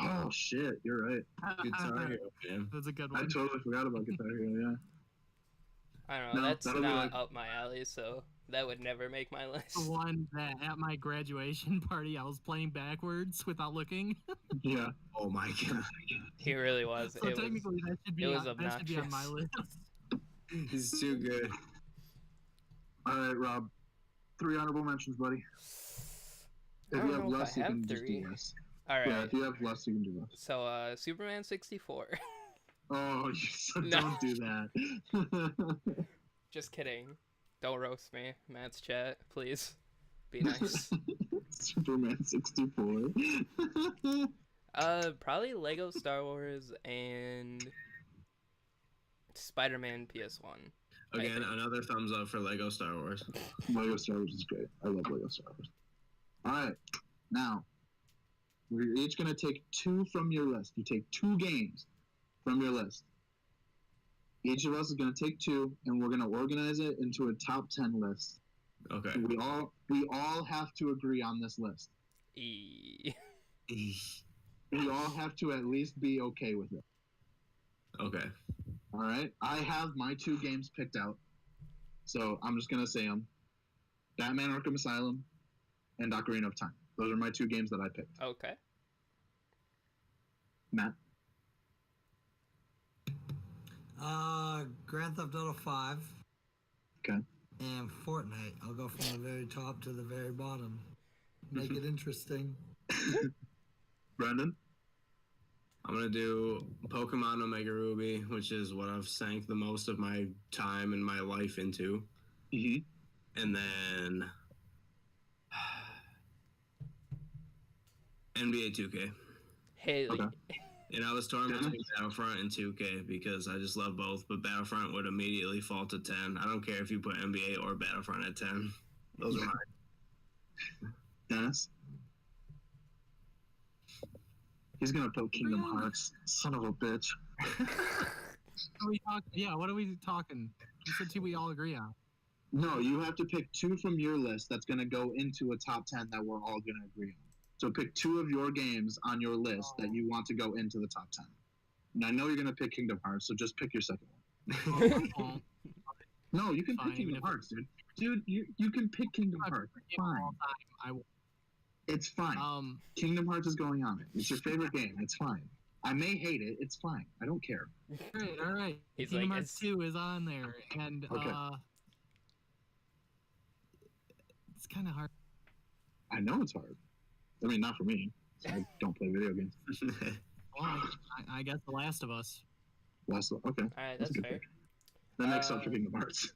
Oh shit, you're right. Guitar Hero, man. That's a good I one. totally forgot about Guitar Hero. Yeah. I don't know. No, That's that'll be not like- up my alley, so that would never make my list. The one that at my graduation party I was playing backwards without looking. Yeah. Oh my god. He really was. So It was. technically that should be it was that should be on my obnoxious. list. He's too good. All right, Rob. 3 honorable mentions, buddy. I If don't you have know if less, I you have can just 3. do less. All right. Yeah, if you have less, you can do less. So, Superman 64. Oh, so No. don't do that. Just kidding. Don't roast me, Matt's chat, please. Be nice. Superman 64. Probably Lego Star Wars and Spider-Man PS1. Again, another thumbs up for Lego Star Wars. Lego Star Wars is great. I love Lego Star Wars. All right, now we're each gonna take 2 from your list. You take 2 games from your list. Each of us is gonna take 2, and we're gonna organize it into a top 10 list. Okay. We all have to agree on this list. E. We all have to at least be okay with it. Okay. All right. I have my 2 games picked out, so I'm just gonna say them: Batman: Arkham Asylum and Ocarina of Time. Those are my 2 games that I picked. Okay. Matt. Grand Theft Auto 5. Okay. And Fortnite. I'll go from the very top to the very bottom. Make it interesting. Brandon. I'm gonna do Pokemon Omega Ruby, which is what I've sank the most of my time and my life into. Mm-hmm. And then NBA 2K. Haley. Okay. And I was torn between Battlefront and 2K because I just love both, but Battlefront would immediately fall to 10. I don't care if you put NBA or Battlefront at 10. Those are mine. Dennis? He's gonna put Kingdom Hearts. Son of a bitch. What are we talking? Yeah, what are we talking? You said two we all agree on. No, you have to pick two from your list that's gonna go into a top 10 that we're all gonna agree on. So pick two of your games on your list that you want to go into the top 10. And I know you're gonna pick Kingdom Hearts, so just pick your second one. No, you can Fine, pick Kingdom Hearts, dude. Dude, you can pick Kingdom Hearts. It's fine. It's fine. Kingdom Hearts is going on it. It's your favorite game. It's fine. I may hate it. It's fine. I don't care. All right. He's Kingdom like, Hearts 2 is on there, and Okay. It's kind of hard. I know it's hard. I mean, not for me. I don't play video games. Well, I guess The Last of Us. Okay. All right, that's a good fair. pick. The next up for Kingdom Hearts.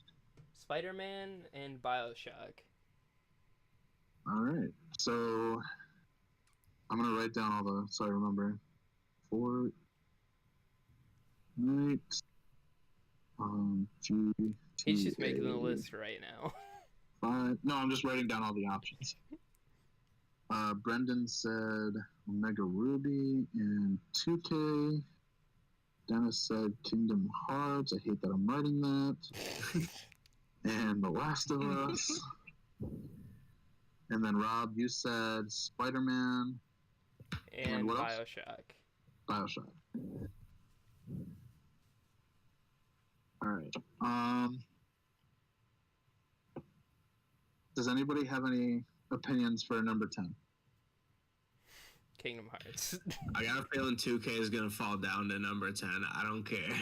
Spider-Man and BioShock. All right. So I'm gonna write down all the so I remember. Fortnite. He's just making the list right now. 5. No, I'm just writing down all the options. Brendan said Omega Ruby and 2K. Dennis said Kingdom Hearts. I hate that I'm writing that. And The Last of Us. And then Rob, you said Spider-Man And what else? BioShock. BioShock. All right. Does anybody have any opinions for number 10? Kingdom Hearts. I got a feeling 2K is going to fall down to number 10. I don't care.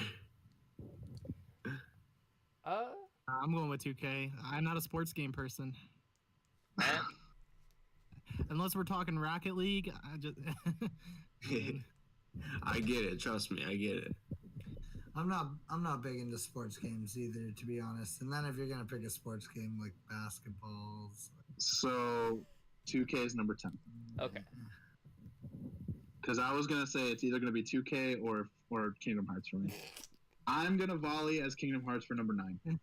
I'm going with 2K. I'm not a sports game person. Matt? Unless we're talking Rocket League, I just I get it. Trust me, I get it. I'm not big into sports games either, to be honest. And then if you're gonna pick a sports game like basketballs, So 2K is number 10. Okay. Because I was gonna say it's either gonna be 2K or Kingdom Hearts for me. I'm gonna volley as Kingdom Hearts for number 9.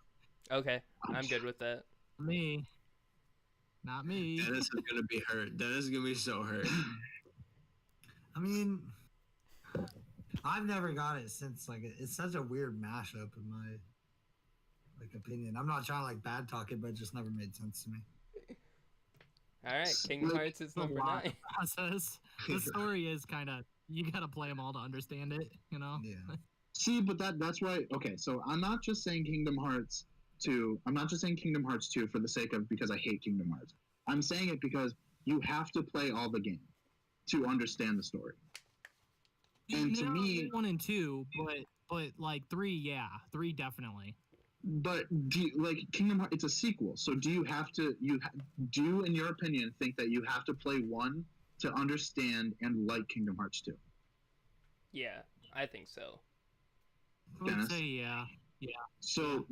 Okay, I'm good with that. me, not me. Dennis is going to be hurt. Dennis is going to be so hurt. I mean, I've never got it since it's such a weird mashup in my opinion. I'm not trying to bad talk it, but it just never made sense to me. All right, Kingdom Hearts is number 9. Process. The story is kind of you gotta play them all to understand it. You know. Yeah. See, but that's right. Okay, so I'm not just saying Kingdom Hearts 2. I'm not just saying Kingdom Hearts 2 for the sake of because I hate Kingdom Hearts. I'm saying it because you have to play all the games to understand the story. And to me, 1 and 2, but 3, yeah, 3 definitely. But do you, Kingdom Hearts, it's a sequel. So do you have to? Do you, in your opinion, think that you have to play 1 to understand and like Kingdom Hearts 2? Yeah, I think so. I would Dennis? say yeah. So,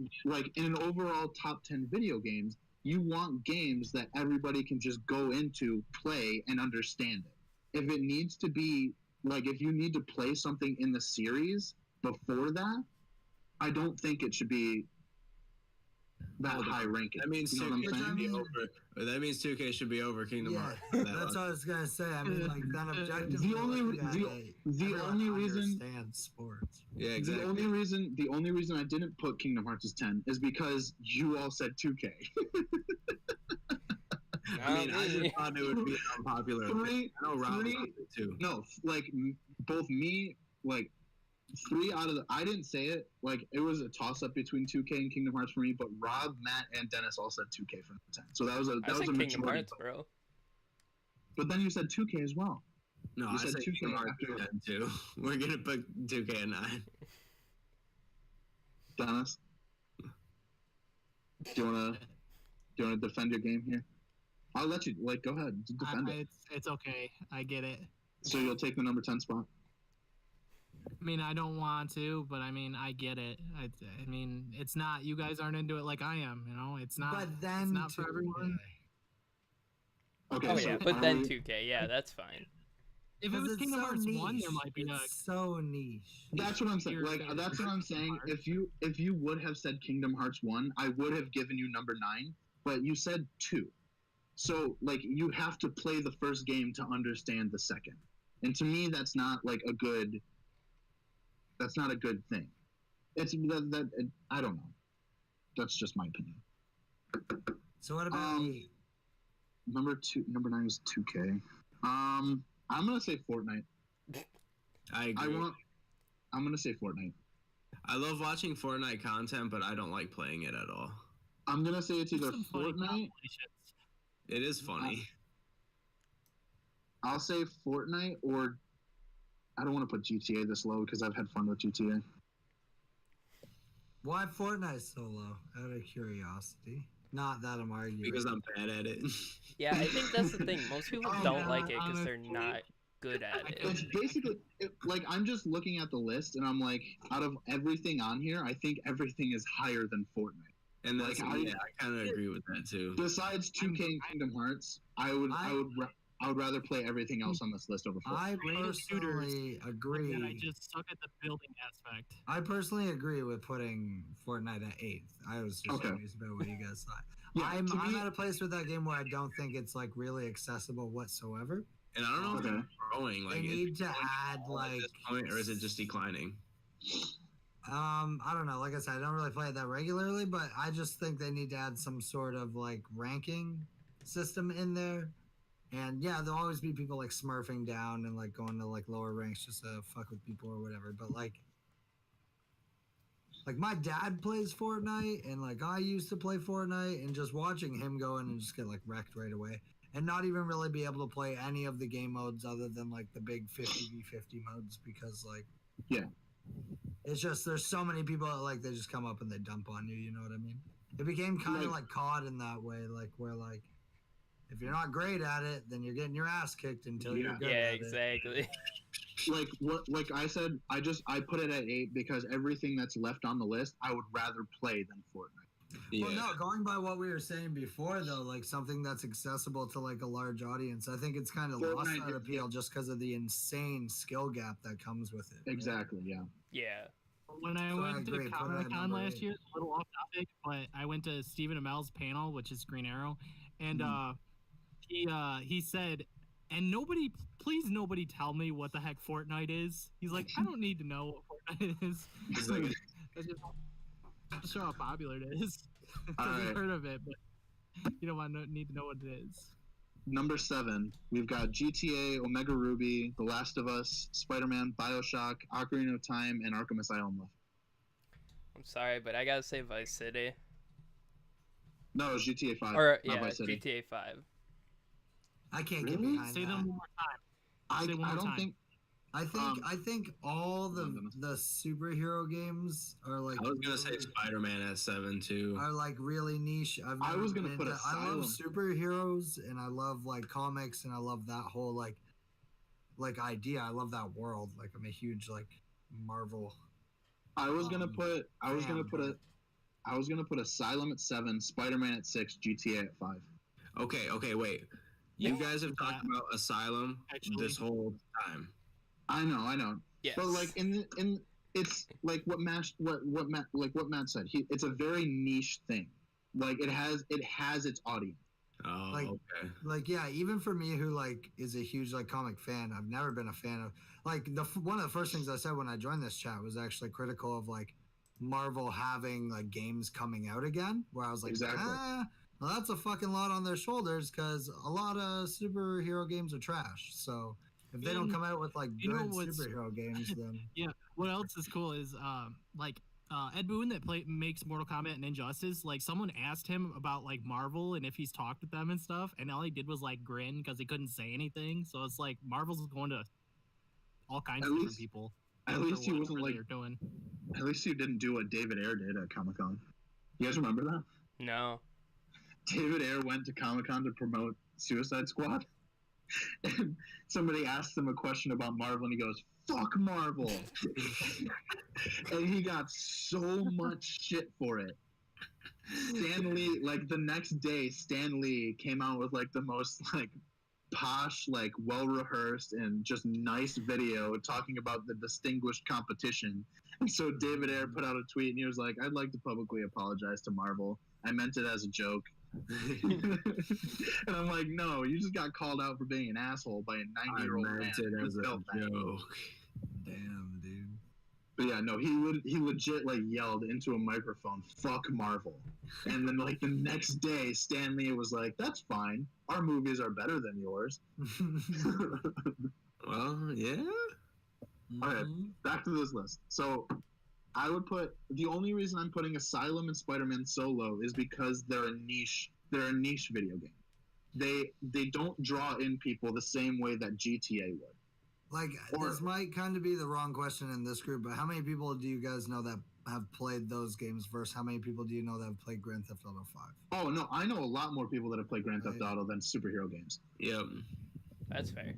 in an overall top 10 video games, you want games that everybody can just go into, play, and understand it. If it needs to be, if you need to play something in the series before that, I don't think it should be that high ranking. That means 2K should be over. That means 2K should be over Kingdom Hearts. That's what I was gonna say. I mean, then objectively, the only reason understands sports. Yeah, exactly. The only reason I didn't put Kingdom Hearts as 10 is because you all said 2K. I just thought it would be an unpopular. I know Rob liked it too. No, both me, 3 out of I didn't say it. It was a toss up between 2K and Kingdom Hearts for me, but Rob, Matt, and Dennis all said 2K for 10. So that was a Kingdom majority. Hearts, bro. But then you said 2K as well. No, You I said said 2K Kingdom Hearts after- 10 too. We're gonna put 2K at 9. Dennis, do you wanna defend your game here? I'll let you. Go ahead, defend it. It's okay. I get it. So you'll take the number 10 spot. I mean, I don't want to, but I mean, I get it. I mean, it's not. You guys aren't into it like I am. You know, it's not. But then it's not for everyone. Okay. Oh so yeah, but are then we- 2K. Yeah, that's fine. If it was it's Kingdom so Hearts niche. 1, there might be a. It's so niche. That's what I'm saying. Like that's what I'm saying. If you would have said Kingdom Hearts 1, I would have given you number 9, but you said 2. So like you have to play the first game to understand the second. And to me that's not like a good thing. It's that I don't know. That's just my opinion. So what about 8? Number 9 is 2K. I'm gonna say Fortnite. I agree. I'm gonna say Fortnite. I love watching Fortnite content, but I don't like playing it at all. I'm gonna say it's either Some funny Fortnite. compilations. It is funny. I'll say Fortnite, or I don't want to put GTA this low because I've had fun with GTA. Why Fortnite so low? Out of curiosity. Not that I'm arguing. Because I'm bad at it. Yeah, I think that's the thing. Most people Oh, don't yeah, like it because they're honestly, not good at It's it. basically like I'm just looking at the list and I'm like, out of everything on here, I think everything is higher than Fortnite. And that's, Like, I kind of agree with that too. Besides 2K and Kingdom Hearts, I would rather play everything else on this list over Fortnite. I Greatest personally That I agree. just suck at the building aspect. I personally agree with putting Fortnite at 8th. I was just Okay. curious about what you guys thought. Yeah, I'm to me- at a place with that game where I don't think it's like really accessible whatsoever. And I don't know if Okay. it's growing. Like, They is need it to growing add at all at like this point, or is it just declining? I don't know. Like I said, I don't really play it that regularly, but I just think they need to add some sort of like ranking system in there. And yeah, there'll always be people like smurfing down and like going to like lower ranks just to fuck with people or whatever. But like my dad plays Fortnite, and like I used to play Fortnite, and just watching him go in and just get like wrecked right away, and not even really be able to play any of the game modes other than like the big 50v50 modes, because like Yeah. it's just there's so many people that like they just come up and they dump on you. You know what I mean? It became kind of like COD in that way, like where like if you're not great at it, then you're getting your ass kicked until you're good Yeah, at it. exactly. Like I said, I put it at 8 because everything that's left on the list I would rather play than Fortnite. Yeah. Well, no, going by what we were saying before, though, like something that's accessible to like a large audience, I think it's kind of lost Fortnite that is- appeal just because of the insane skill gap that comes with it. Exactly, yeah. Yeah. When I So I went agree, to put it at Comic Con number last 8. year, a little off topic, but I went to Stephen Amell's panel, which is Green Arrow, and he said, and please nobody tell me what the heck Fortnite is. He's like, I don't need to know what Fortnite is. It's like, That's just show how popular it is. All I've right. heard of it, but you don't need to know what it is. Number 7, we've got GTA, Omega Ruby, The Last of Us, Spider-Man, BioShock, Ocarina of Time, and Arkham Asylum left. I'm sorry, but I gotta say Vice City. No, it was GTA 5. Or, not yeah, Vice City. GTA 5. I can't get Really? behind Say that. them one more time. I Say one more don't time. think. I think all oh my goodness. the superhero games are like. I was gonna say Spider-Man at 7 too. Are like really niche. I was gonna been put into- I love Asylum. superheroes, and I love like comics, and I love that whole like idea. I love that world. Like I'm a huge like Marvel. I was gonna put. I was gonna fan, put Asylum at 7, Spider-Man at 6, GTA at 5. Okay, wait. You guys have talked that. about Asylum Actually. this whole time. I know. Yes. But like in it's like what Matt said. It's a very niche thing. Like it has its audience. Oh, Like- okay. Like yeah, even for me who like is a huge like comic fan, I've never been a fan of like one of the first things I said when I joined this chat was actually critical of like Marvel having like games coming out again, where I was like, Exactly. well, that's a fucking lot on their shoulders because a lot of superhero games are trash. So if they don't And come out with like you know good what's- superhero games, then What else is cool is Ed Boon that makes Mortal Kombat and Injustice. Like someone asked him about like Marvel and if he's talked with them and stuff, and all he did was like grin because he couldn't say anything. So it's like Marvel's going to all kinds At of different least- people. At for least he wasn't whatever like. they're doing. At least he didn't do what David Ayer did at Comic-Con. You guys remember that? No. David Ayer went to Comic-Con to promote Suicide Squad. And somebody asked him a question about Marvel, and he goes, "Fuck Marvel," and he got so much shit for it. Stan Lee, like the next day, Stan Lee came out with like the most like posh, like well rehearsed and just nice video talking about the distinguished competition. And so David Ayer put out a tweet and he was like, "I'd like to publicly apologize to Marvel. I meant it as a joke." And I'm like, "No, you just got called out for being an asshole by a 90-year-old man." It as a joke. Damn, dude. But yeah, no, he legit like yelled into a microphone, "Fuck Marvel," and then like the next day, Stan Lee was like, "That's fine. Our movies are better than yours." Well, yeah. Okay, back to this list. So I would put the only reason I'm putting Asylum and Spider-Man so low is because they're a niche. They're a niche video game. They don't draw in people the same way that GTA would. Like, this might kind of be the wrong question in this group, but how many people do you guys know that have played those games versus how many people do you know that have played Grand Theft Auto 5? Oh, no, I know a lot more people that have played Grand Theft Auto than superhero games. Yep. That's fair.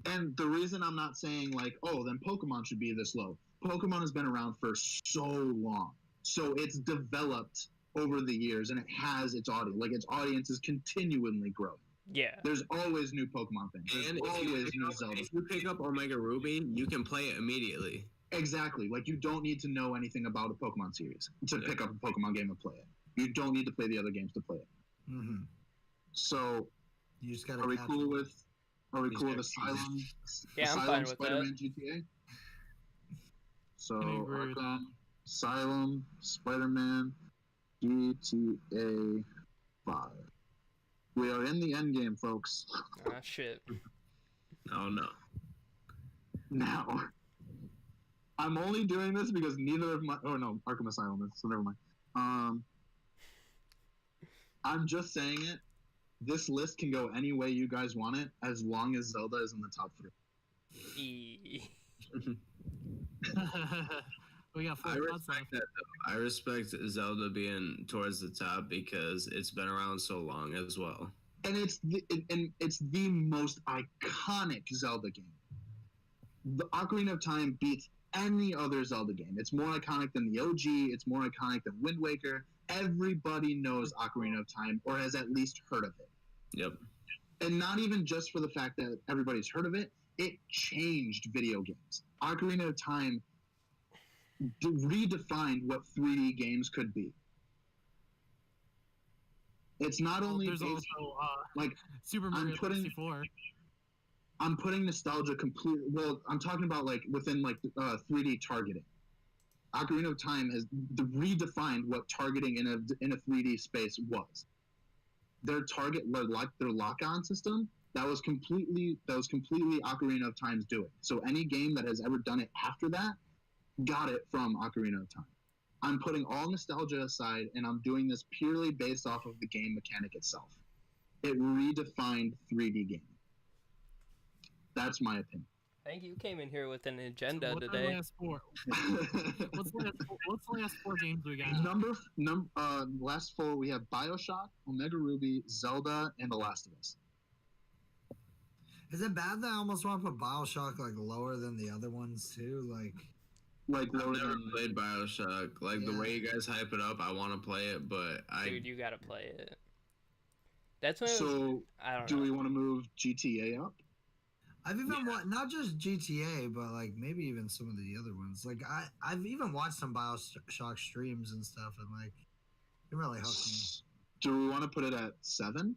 And the reason I'm not saying, like, oh, then Pokemon should be this low. Pokemon has been around for so long. So it's developed over the years, and it has its audience. Like, its audience is continually growing. Yeah. There's always new Pokemon fans. There's And always new Zelda. if you pick up Omega Ruby, you can play it immediately. Exactly. Like, you don't need to know anything about a Pokemon series to pick up a Pokemon game and play it. You don't need to play the other games to play it. Mm-hmm. So, You just gotta are we catch cool them. with Asylum? Yeah, I'm Asylum, fine with Spider-Man, that. GTA? So, Can agree with that. Arkham, Asylum, Spider-Man, GTA 5. We are in the end game, folks. Ah, shit. Oh no. Now, I'm only doing this because neither of my... Oh, no, Arkham Asylum is, so never mind. I'm just saying it. This list can go any way you guys want it, as long as Zelda is in the top 3. We got 4 I spots respect left. that though. I respect Zelda being towards the top because it's been around so long as well. And it's the most iconic Zelda game. The Ocarina of Time beats any other Zelda game. It's more iconic than the OG. It's more iconic than Wind Waker. Everybody knows Ocarina of Time or has at least heard of it. Yep. And not even just for the fact that everybody's heard of it, it changed video games. Ocarina of Time redefined what 3D games could be. It's not only There's based, also like, Super Mario 64. I'm putting nostalgia completely. Well, I'm talking about like within like 3D targeting. Ocarina of Time has redefined what targeting in a 3D space was. Their lock-on system that was completely Ocarina of Time's doing. So any game that has ever done it after that got it from Ocarina of Time. I'm putting all nostalgia aside, and I'm doing this purely based off of the game mechanic itself. It redefined 3D gaming. That's my opinion. I think you came in here with an agenda What's today. our last 4? What's the last 4 games we got? Last 4 we have BioShock, Omega Ruby, Zelda, and The Last of Us. Is it bad that I almost want to put Bioshock like lower than the other ones too? Like I've lower never than played Bioshock. Like the way you guys hype it up, I want to play it, but Dude, you gotta play it. That's when So I don't do know. we want to move GTA up? I've even watched not just GTA, but like maybe even some of the other ones. Like I've even watched some Bioshock streams and stuff, and like it really hooked me. Do we want to put it at 7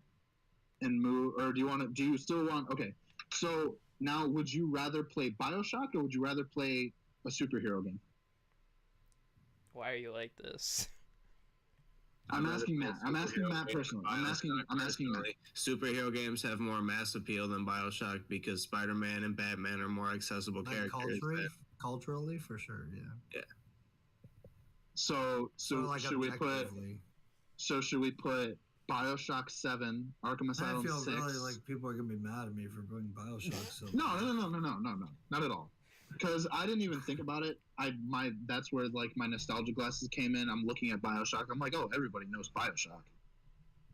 and move, or do you still want? Okay, so now would you rather play BioShock or would you rather play a superhero game? Why are you like this? I'm asking Matt. I'm asking Matt personally. I'm asking Matt. Superhero games have more mass appeal than Bioshock because Spider-Man and Batman are more accessible Like characters. culturally, for sure, yeah. So like should we put? objectively. So should we put BioShock 7, Arkham Asylum I feel 6? really like people are gonna be mad at me for putting Bioshock. So No, not at all. Because I didn't even think about it. That's where like my nostalgia glasses came in. I'm looking at BioShock. I'm like, oh, everybody knows BioShock,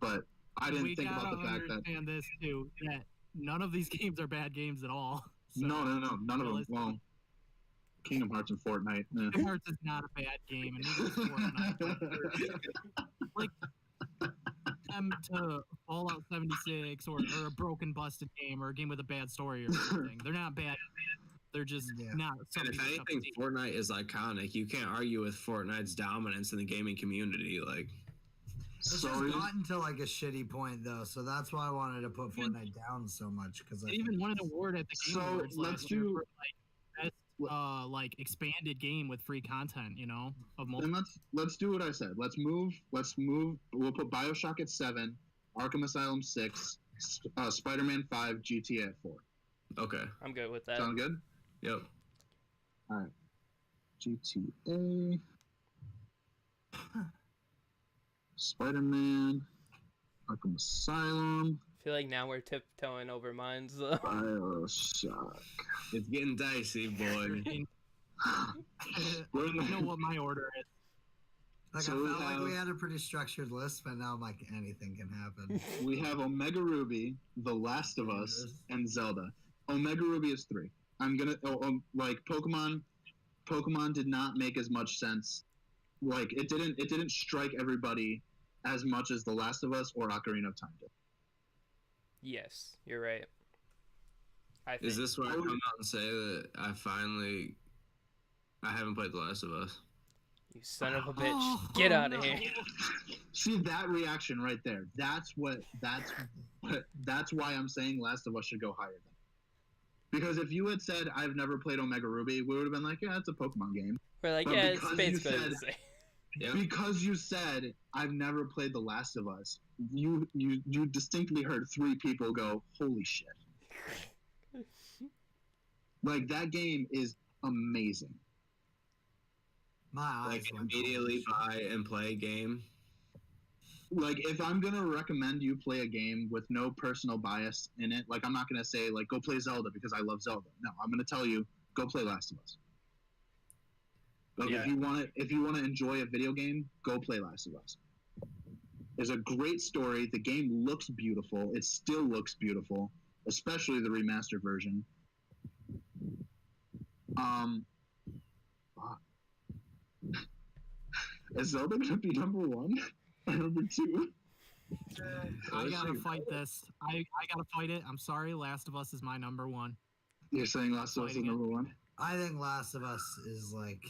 but I didn't think about the fact that understand this too. That none of these games are bad games at all. So, no, none of them. Well, Kingdom Hearts and Fortnite. Kingdom Hearts is not a bad game, and neither is Fortnite. Like them to fall Fallout 76 or a broken, busted game or a game with a bad story or something. They're not bad. They're just not And something. if anything, Fortnite is iconic. You can't argue with Fortnite's dominance in the gaming community. Like, It's just gotten to like a shitty point though, so that's why I wanted to put Fortnite down so much because I even won an award at the Game Awards last year for like best like expanded game with free content. You know, of and let's do what I said. Let's move. We'll put BioShock at 7, Arkham Asylum 6, Spider-Man 5, GTA at 4. okay, I'm good with that. Sound good? yep. All right. GTA. Spider-Man, Arkham Asylum, I feel like now we're tiptoeing over mines. BioShock. It's getting dicey, boy. I know what my order is. Like So I felt like we had a pretty structured list, but now I'm like anything can happen. We have Omega Ruby, The Last of Us, and Zelda. Omega Ruby is 3. I'm gonna like Pokemon. Pokemon did not make as much sense. Like it didn't strike everybody as much as The Last of Us or Ocarina of Time did. Yes, you're right. Is this where I come out and say that I haven't played The Last of Us? You son of a bitch! Get out of here! See that reaction right there. That's why I'm saying Last of Us should go higher than. Because if you had said I've never played Omega Ruby, we would have been like, yeah, it's a Pokemon game. We're like, But yeah, it's because basically you said- the same. Yep. Because you said I've never played The Last of Us, you distinctly heard 3 people go, holy shit. Like that game is amazing. My eyes Like went immediately cold. buy and play a game. Like if I'm gonna recommend you play a game with no personal bias in it, like I'm not gonna say like go play Zelda because I love Zelda. No, I'm gonna tell you go play Last of Us. Like Yeah. if you want to enjoy a video game, go play Last of Us. There's a great story. The game looks beautiful. It still looks beautiful, especially the remastered version. Is Zelda gonna be number 1 or number 2? I gotta fight this. I gotta fight it. I'm sorry. Last of Us is my number 1. You're saying Last of Us is number 1? I think Last of Us is like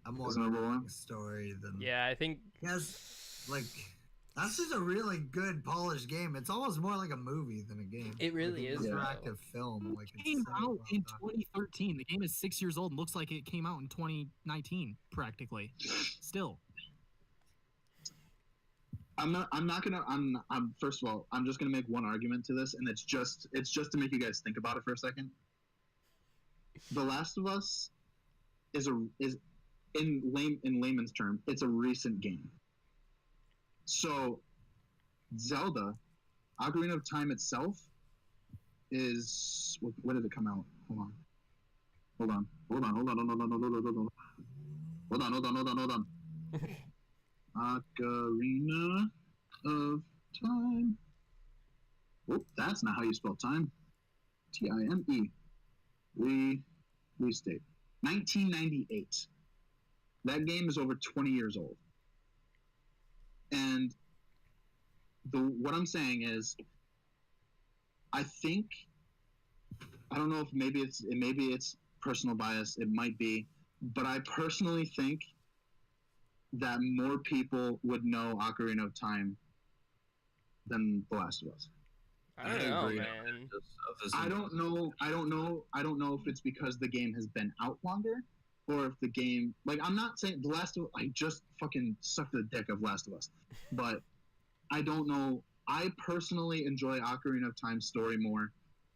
a more Is number 1? story than Yeah, I think. Yes, like that's just a really good polished game. It's almost more like a movie than a game. It really like is, an though. interactive film. Like It it's came so out well in done. 2013. The game is 6 years old and looks like it came out in 2019, practically. Still. First of all, I'm just gonna make one argument to this, and it's just to make you guys think about it for a second. The Last of Us is in layman's term, it's a recent game. So Zelda, Ocarina of Time itself is when did it come out? Hold on. Ocarina of Time. Oh, that's not how you spell time. Time. Restate. 1998. That game is over 20 years old. And what I'm saying is, I don't know if maybe it's personal bias. It might be, but I personally think that more people would know Ocarina of Time than The Last of Us. I don't know, agree. man. I don't know if it's because the game has been out longer, or if the game, like, I'm not saying The Last of Us, I just fucking sucked the dick of Last of Us, but I don't know. I personally enjoy Ocarina of Time's story more.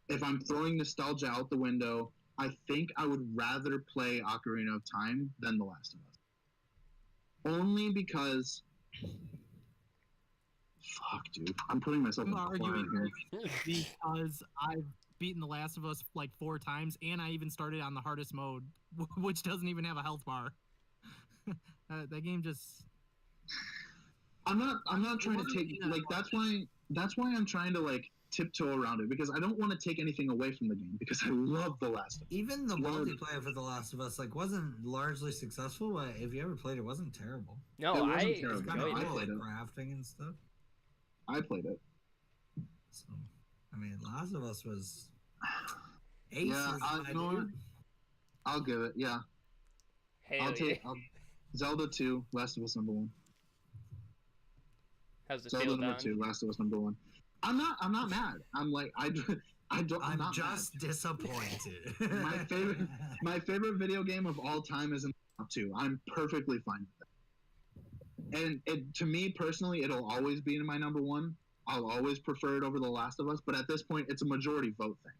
If I'm throwing nostalgia out the window, I think I would rather play Ocarina of Time than The Last of Us. Only because, fuck, dude, I'm putting myself in I'm a corner arguing here. because I've beaten The Last of Us like 4 times, and I even started on the hardest mode, which doesn't even have a health bar. That game just. I'm not trying to take like that's why I'm trying to like tiptoe around it, because I don't want to take anything away from the game, because I love The Last of Us. Even the multiplayer for The Last of Us like wasn't largely successful, but if you ever played it, wasn't terrible. No, It wasn't I terrible. It's kind of enjoyed I it. cool, like played it. crafting and stuff. I played it. So, I mean, Last of Us was aces. Yeah, you know what? I'll give it. Yeah, Hell yeah. Zelda 2, Last of Us number 1. How's it Zelda feel, number Don? 2, Last of Us number 1. I'm not mad. I'm like I'm not just mad. disappointed. My favorite video game of all time is in the top 2. I'm perfectly fine with that. And to me personally, it'll always be in my number 1. I'll always prefer it over The Last of Us, but at this point, it's a majority vote thing.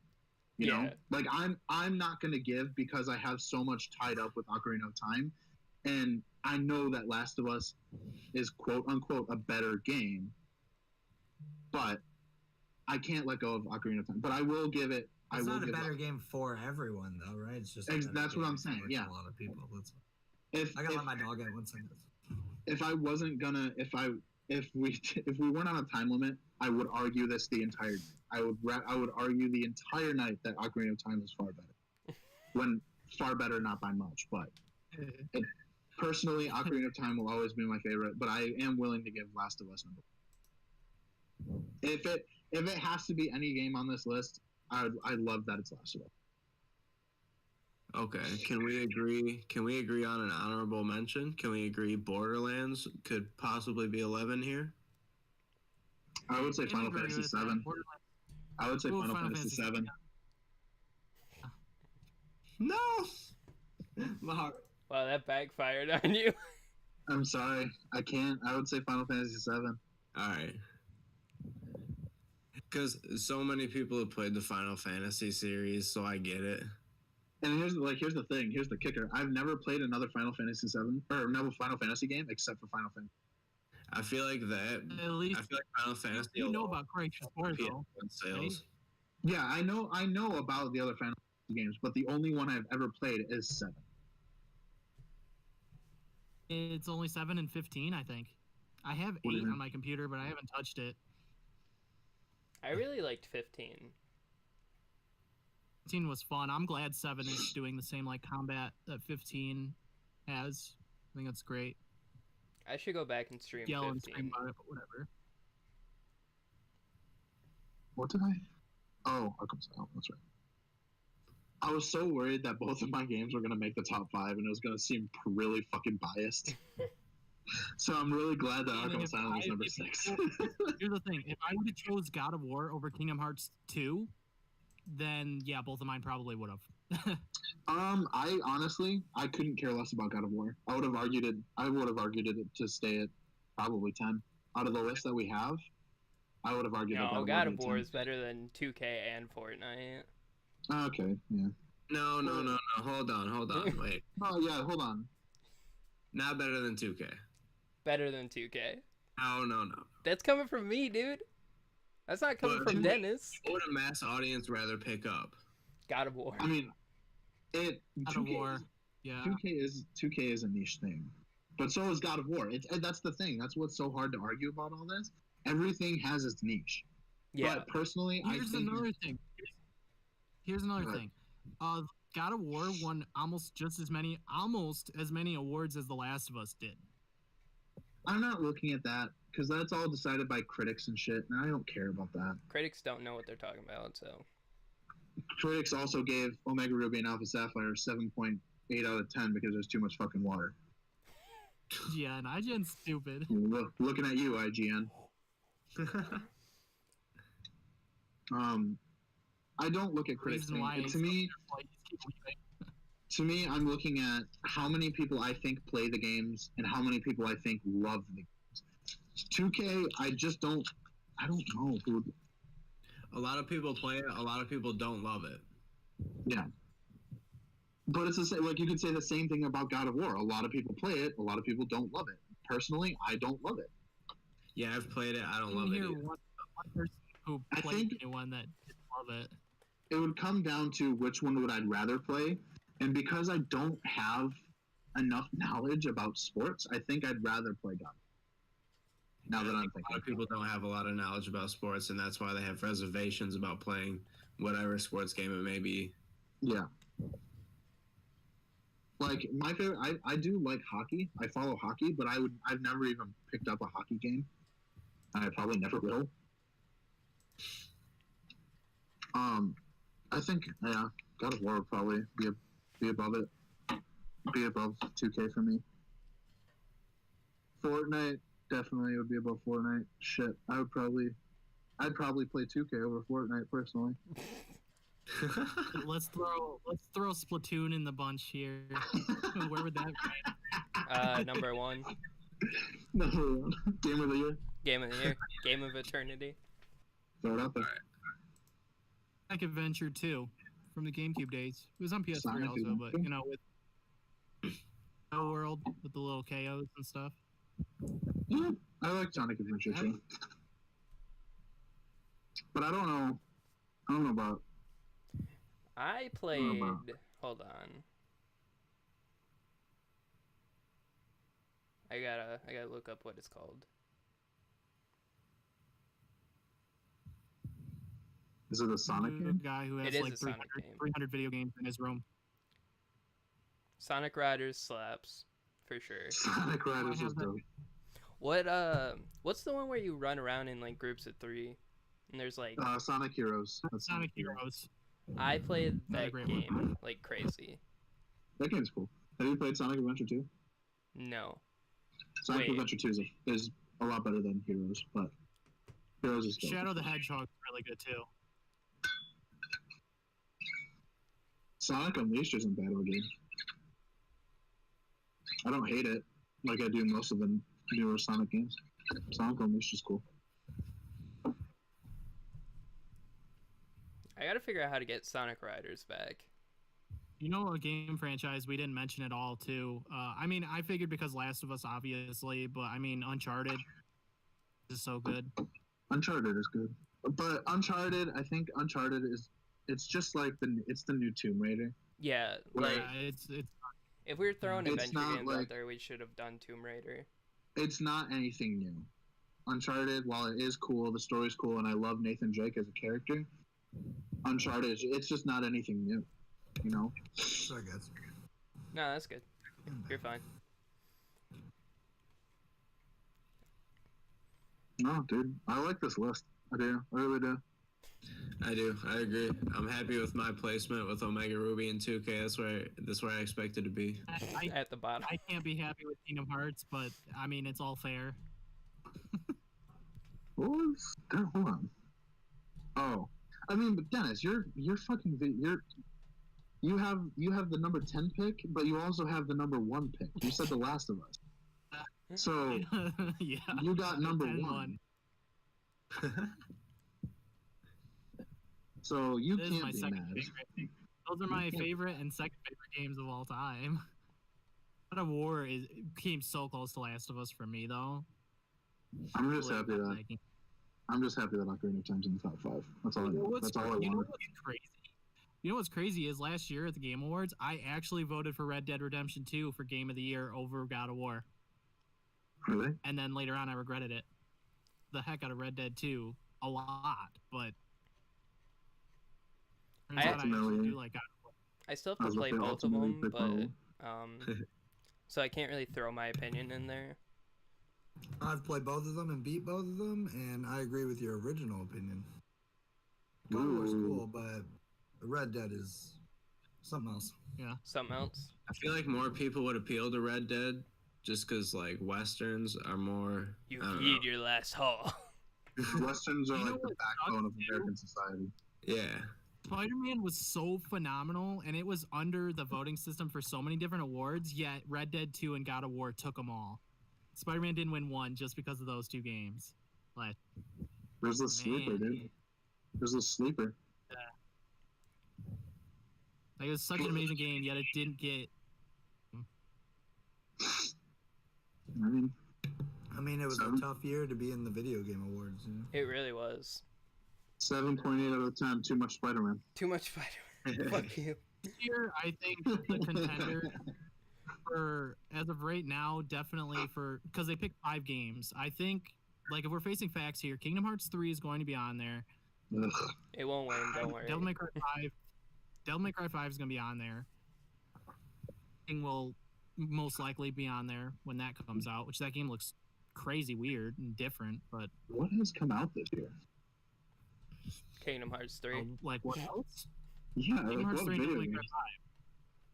You know, like I'm not gonna give because I have so much tied up with Ocarina of Time, and I know that Last of Us is quote unquote a better game, but I can't let go of Ocarina of Time. But I will give it. It's not a better game for everyone, though, right? It's just that's what I'm saying. Yeah, a lot of people. I gotta let my dog out 1 second. If I wasn't gonna, if we weren't on a time limit, I would argue this the entire night. I would argue the entire night that Ocarina of Time is far better. When far better, not by much, but personally, Ocarina of Time will always be my favorite. But I am willing to give Last of Us number 1. If it has to be any game on this list, I love that it's Last of Us. Okay, can we agree on an honorable mention? Can we agree Borderlands could possibly be 11 here? I would say Final Fantasy 7. I would say Final Fantasy 7. No. My heart. Wow, that backfired on you. I'm sorry, I can't. I would say Final Fantasy 7. All right. Because so many people have played the Final Fantasy series, so I get it. And here's the thing. Here's the kicker. I've never played another Final Fantasy 7 or another Final Fantasy game except for Final Fantasy. I feel like that. At least I feel like Final Fantasy. you know about Gracious Wars, though. Sales. Yeah, I know about the other Final Fantasy games, but the only one I've ever played is 7. It's only 7 and 15, I think. I have 8 on my computer, but I haven't touched it. I really liked 15. 15 was fun. I'm glad 7 is doing the same like combat that 15 has. I think that's great. I should go back and stream Yell 15. and scream about it, but whatever. What did I? Oh, Arkham Asylum. That's right. I was so worried that both of my games were going to make the top 5, and it was going to seem really fucking biased. So I'm really glad that Arkham Asylum is number 6. Here's the thing: if I would have chose God of War over Kingdom Hearts 2, then yeah, both of mine probably would have. I honestly, I couldn't care less about God of War. I would have argued it to stay at probably 10 out of the list that we have. I would have argued. No, God of War is better than 2K and Fortnite. Okay, yeah. No. Hold on. Wait. Oh yeah, hold on. Not better than 2K. Better than 2K. No. That's coming from me, dude. That's not coming from Dennis. What would a mass audience rather pick up? God of War. I mean, God of War. Yeah. 2K is a niche thing, but so is God of War. That's the thing. That's what's so hard to argue about all this. Everything has its niche. Yeah. But personally, Here's another thing. God of War won almost as many awards as The Last of Us did. I'm not looking at that because that's all decided by critics and shit, and I don't care about that. Critics don't know what they're talking about, so. Critics also gave Omega Ruby and Alpha Sapphire 7.8 out of 10 because there's too much fucking water. Yeah, and IGN's stupid. Looking at you, IGN. I don't look at critics. To me, I'm looking at how many people I think play the games and how many people I think love the games. 2K, I don't know, dude. A lot of people play it. A lot of people don't love it. Yeah. But it's the same, like you could say the same thing about God of War. A lot of people play it. A lot of people don't love it. Personally, I don't love it. Yeah, I've played it. I don't love it either. One person who played the one that didn't love it. It would come down to which one would I rather play. And because I don't have enough knowledge about sports, I think I'd rather play God. Now that I'm thinking. A lot of people don't have a lot of knowledge about sports, and that's why they have reservations about playing whatever sports game it may be. Yeah. Like, my favorite, I do like hockey. I follow hockey, but I've never even picked up a hockey game. I probably never will. I think God of War would probably be above it. Be above 2K for me. Fortnite definitely would be above Fortnite. Shit, I'd probably play 2K over Fortnite personally. Let's throw Splatoon in the bunch here. Where would that rank? Number 1. Number 1. Game of the year. Game of the year. Game of eternity. Throw it out there. Sonic Adventure 2 from the GameCube days. It was on PS3 Sonic also, Adventure. but you know, with No World with the little KOs and stuff. Yeah, I like Sonic Adventure too. But I don't know about. I played. Hold on. I gotta look up what it's called. Is it a Sonic game? Guy who has It is like a Sonic game. 300 video games in his room. Sonic Riders slaps for sure. Sonic Riders is dope. What's the one where you run around in like groups of 3 and there's like Sonic Heroes. That's Sonic Heroes. I played Not a that great game one. like crazy. That game's cool. Have you played Sonic Adventure 2? No. Sonic Wait. Adventure 2 is a lot better than Heroes, but Heroes is dope. Shadow the Hedgehog's really good too. Sonic Unleashed isn't bad of a game. I don't hate it like I do most of the newer Sonic games. Sonic Unleashed is cool. I gotta figure out how to get Sonic Riders back. You know, a game franchise we didn't mention at all too. I mean, I figured because Last of Us, obviously, but I mean, Uncharted is so good. Uncharted is good, but Uncharted, I think Uncharted is. It's just like it's the new Tomb Raider. Yeah, Like, like It's if we were throwing It's adventure not games out like- there, we should have done Tomb Raider. It's not anything new. Uncharted, while it is cool, the story's cool, and I love Nathan Drake as a character. Uncharted, it's just not anything new. You know. So I guess. No, that's good. You're fine. No, dude, I like this list. I do. I really do. I do. I agree. I'm happy with my placement with Omega Ruby and 2K. That's where I expect it to be. At the bottom. I can't be happy with Kingdom Hearts, but I mean, it's all fair. What was? Hold on. Oh, I mean, but Dennis, you're fucking you have the number 10 pick, but you also have the number 1 pick. You said The Last of Us. So Yeah. you got number 10-1. 1. So you This is can't my be second mad. favorite. Those are my favorite and second favorite games of all time. God of War came so close to Last of Us for me, though. I'm just Really happy love that that game. Ocarina of Time's in the top 5. That's all I know. That's all I You know want. what's crazy? You know what's crazy is last year at the Game Awards, I actually voted for Red Dead Redemption 2 for Game of the Year over God of War. Really? And then later on, I regretted it. The heck out of Red Dead 2 a lot, but turns out I actually do like God of War. I still I have was to play with the both of them, ultimate pick but so I can't really throw my opinion in there. I've played both of them and beat both of them, and I agree with your original opinion. God of War's cool, but Red Dead is something else. Something else. I feel like more people would appeal to Red Dead just because like westerns are more. You I don't feed know. your last haul. Westerns are You know like the what backbone of sucks, American society. Yeah. Spider-Man was so phenomenal, and it was under the voting system for so many different awards, yet Red Dead 2 and God of War took them all. Spider-Man didn't win one just because of those 2 games. Like, There's the sleeper, dude. There's the sleeper. it was such an amazing game, yet it didn't get... I mean, It was Seven. a tough year to be in the video game awards. You know? It really was. 7.8 out of 10. Too much Spider-Man. Too much Spider-Man. Fuck you. This year, I think the contender for, as of right now, definitely for... Because they picked 5 games. I think, like, if we're facing facts here, Kingdom Hearts 3 is going to be on there. Ugh. It won't win, don't worry. Devil May Cry 5. Devil May Cry 5 is going to be on there. Thing will most likely be on there when that comes out, which that game looks crazy weird and different, but What has come out this year? Kingdom Hearts 3. Like what else? Yeah, Kingdom like Hearts what 3 video never really games?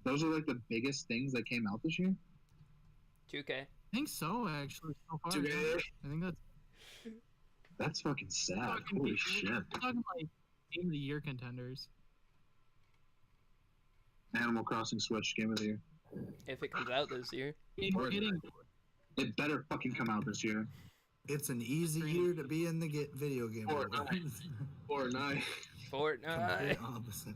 got Those are like the biggest things that came out this year. 2K. I think so, actually. So far, 2K. yeah. I think That's fucking sad. talking, Holy we're shit. talking like Game of the Year contenders. Animal Crossing Switch Game of the Year. If it comes out this year. We're getting It better fucking come out this year. It's an easy year to be in the video game world. Fortnite. Fortnite. Complete opposite.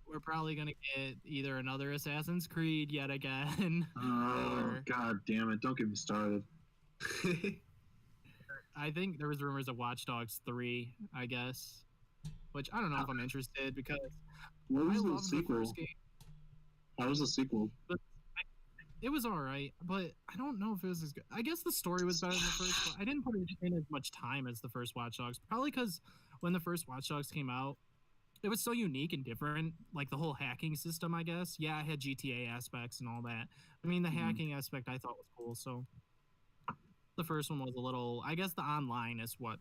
we're probably gonna get either another Assassin's Creed yet again. Oh, Or- god damn it. Don't get me started. I think there was rumors of Watch Dogs 3, I guess. Which I don't know if I'm interested because What I was the love the sequel? first game. How was the sequel? It was alright, but I don't know if it was as good. I guess the story was better than the first, but I didn't put it in as much time as the first Watch Dogs. Probably because when the first Watch Dogs came out, it was so unique and different. Like the whole hacking system, I guess. Yeah, it had GTA aspects and all that. I mean, the hacking aspect I thought was cool, so the first one was a little. I guess the online is what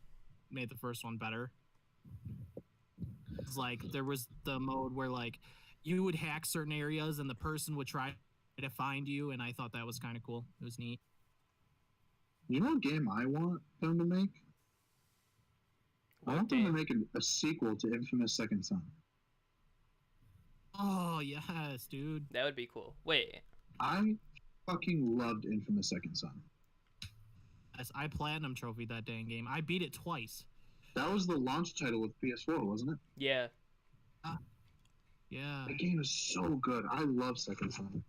made the first one better. It's like there was the mode where like you would hack certain areas and the person would try to find you, and I thought that was kind of cool. It was neat. You know what game I want them to make? I What want them to game? make a sequel to Infamous Second Son. Oh yes, dude. That would be cool. Wait, I fucking loved Infamous Second Son. Yes, I platinum trophied that dang game. I beat it twice. That was the launch title with PS4, wasn't it? yeah. Yeah. That game is so good. I love Second Son.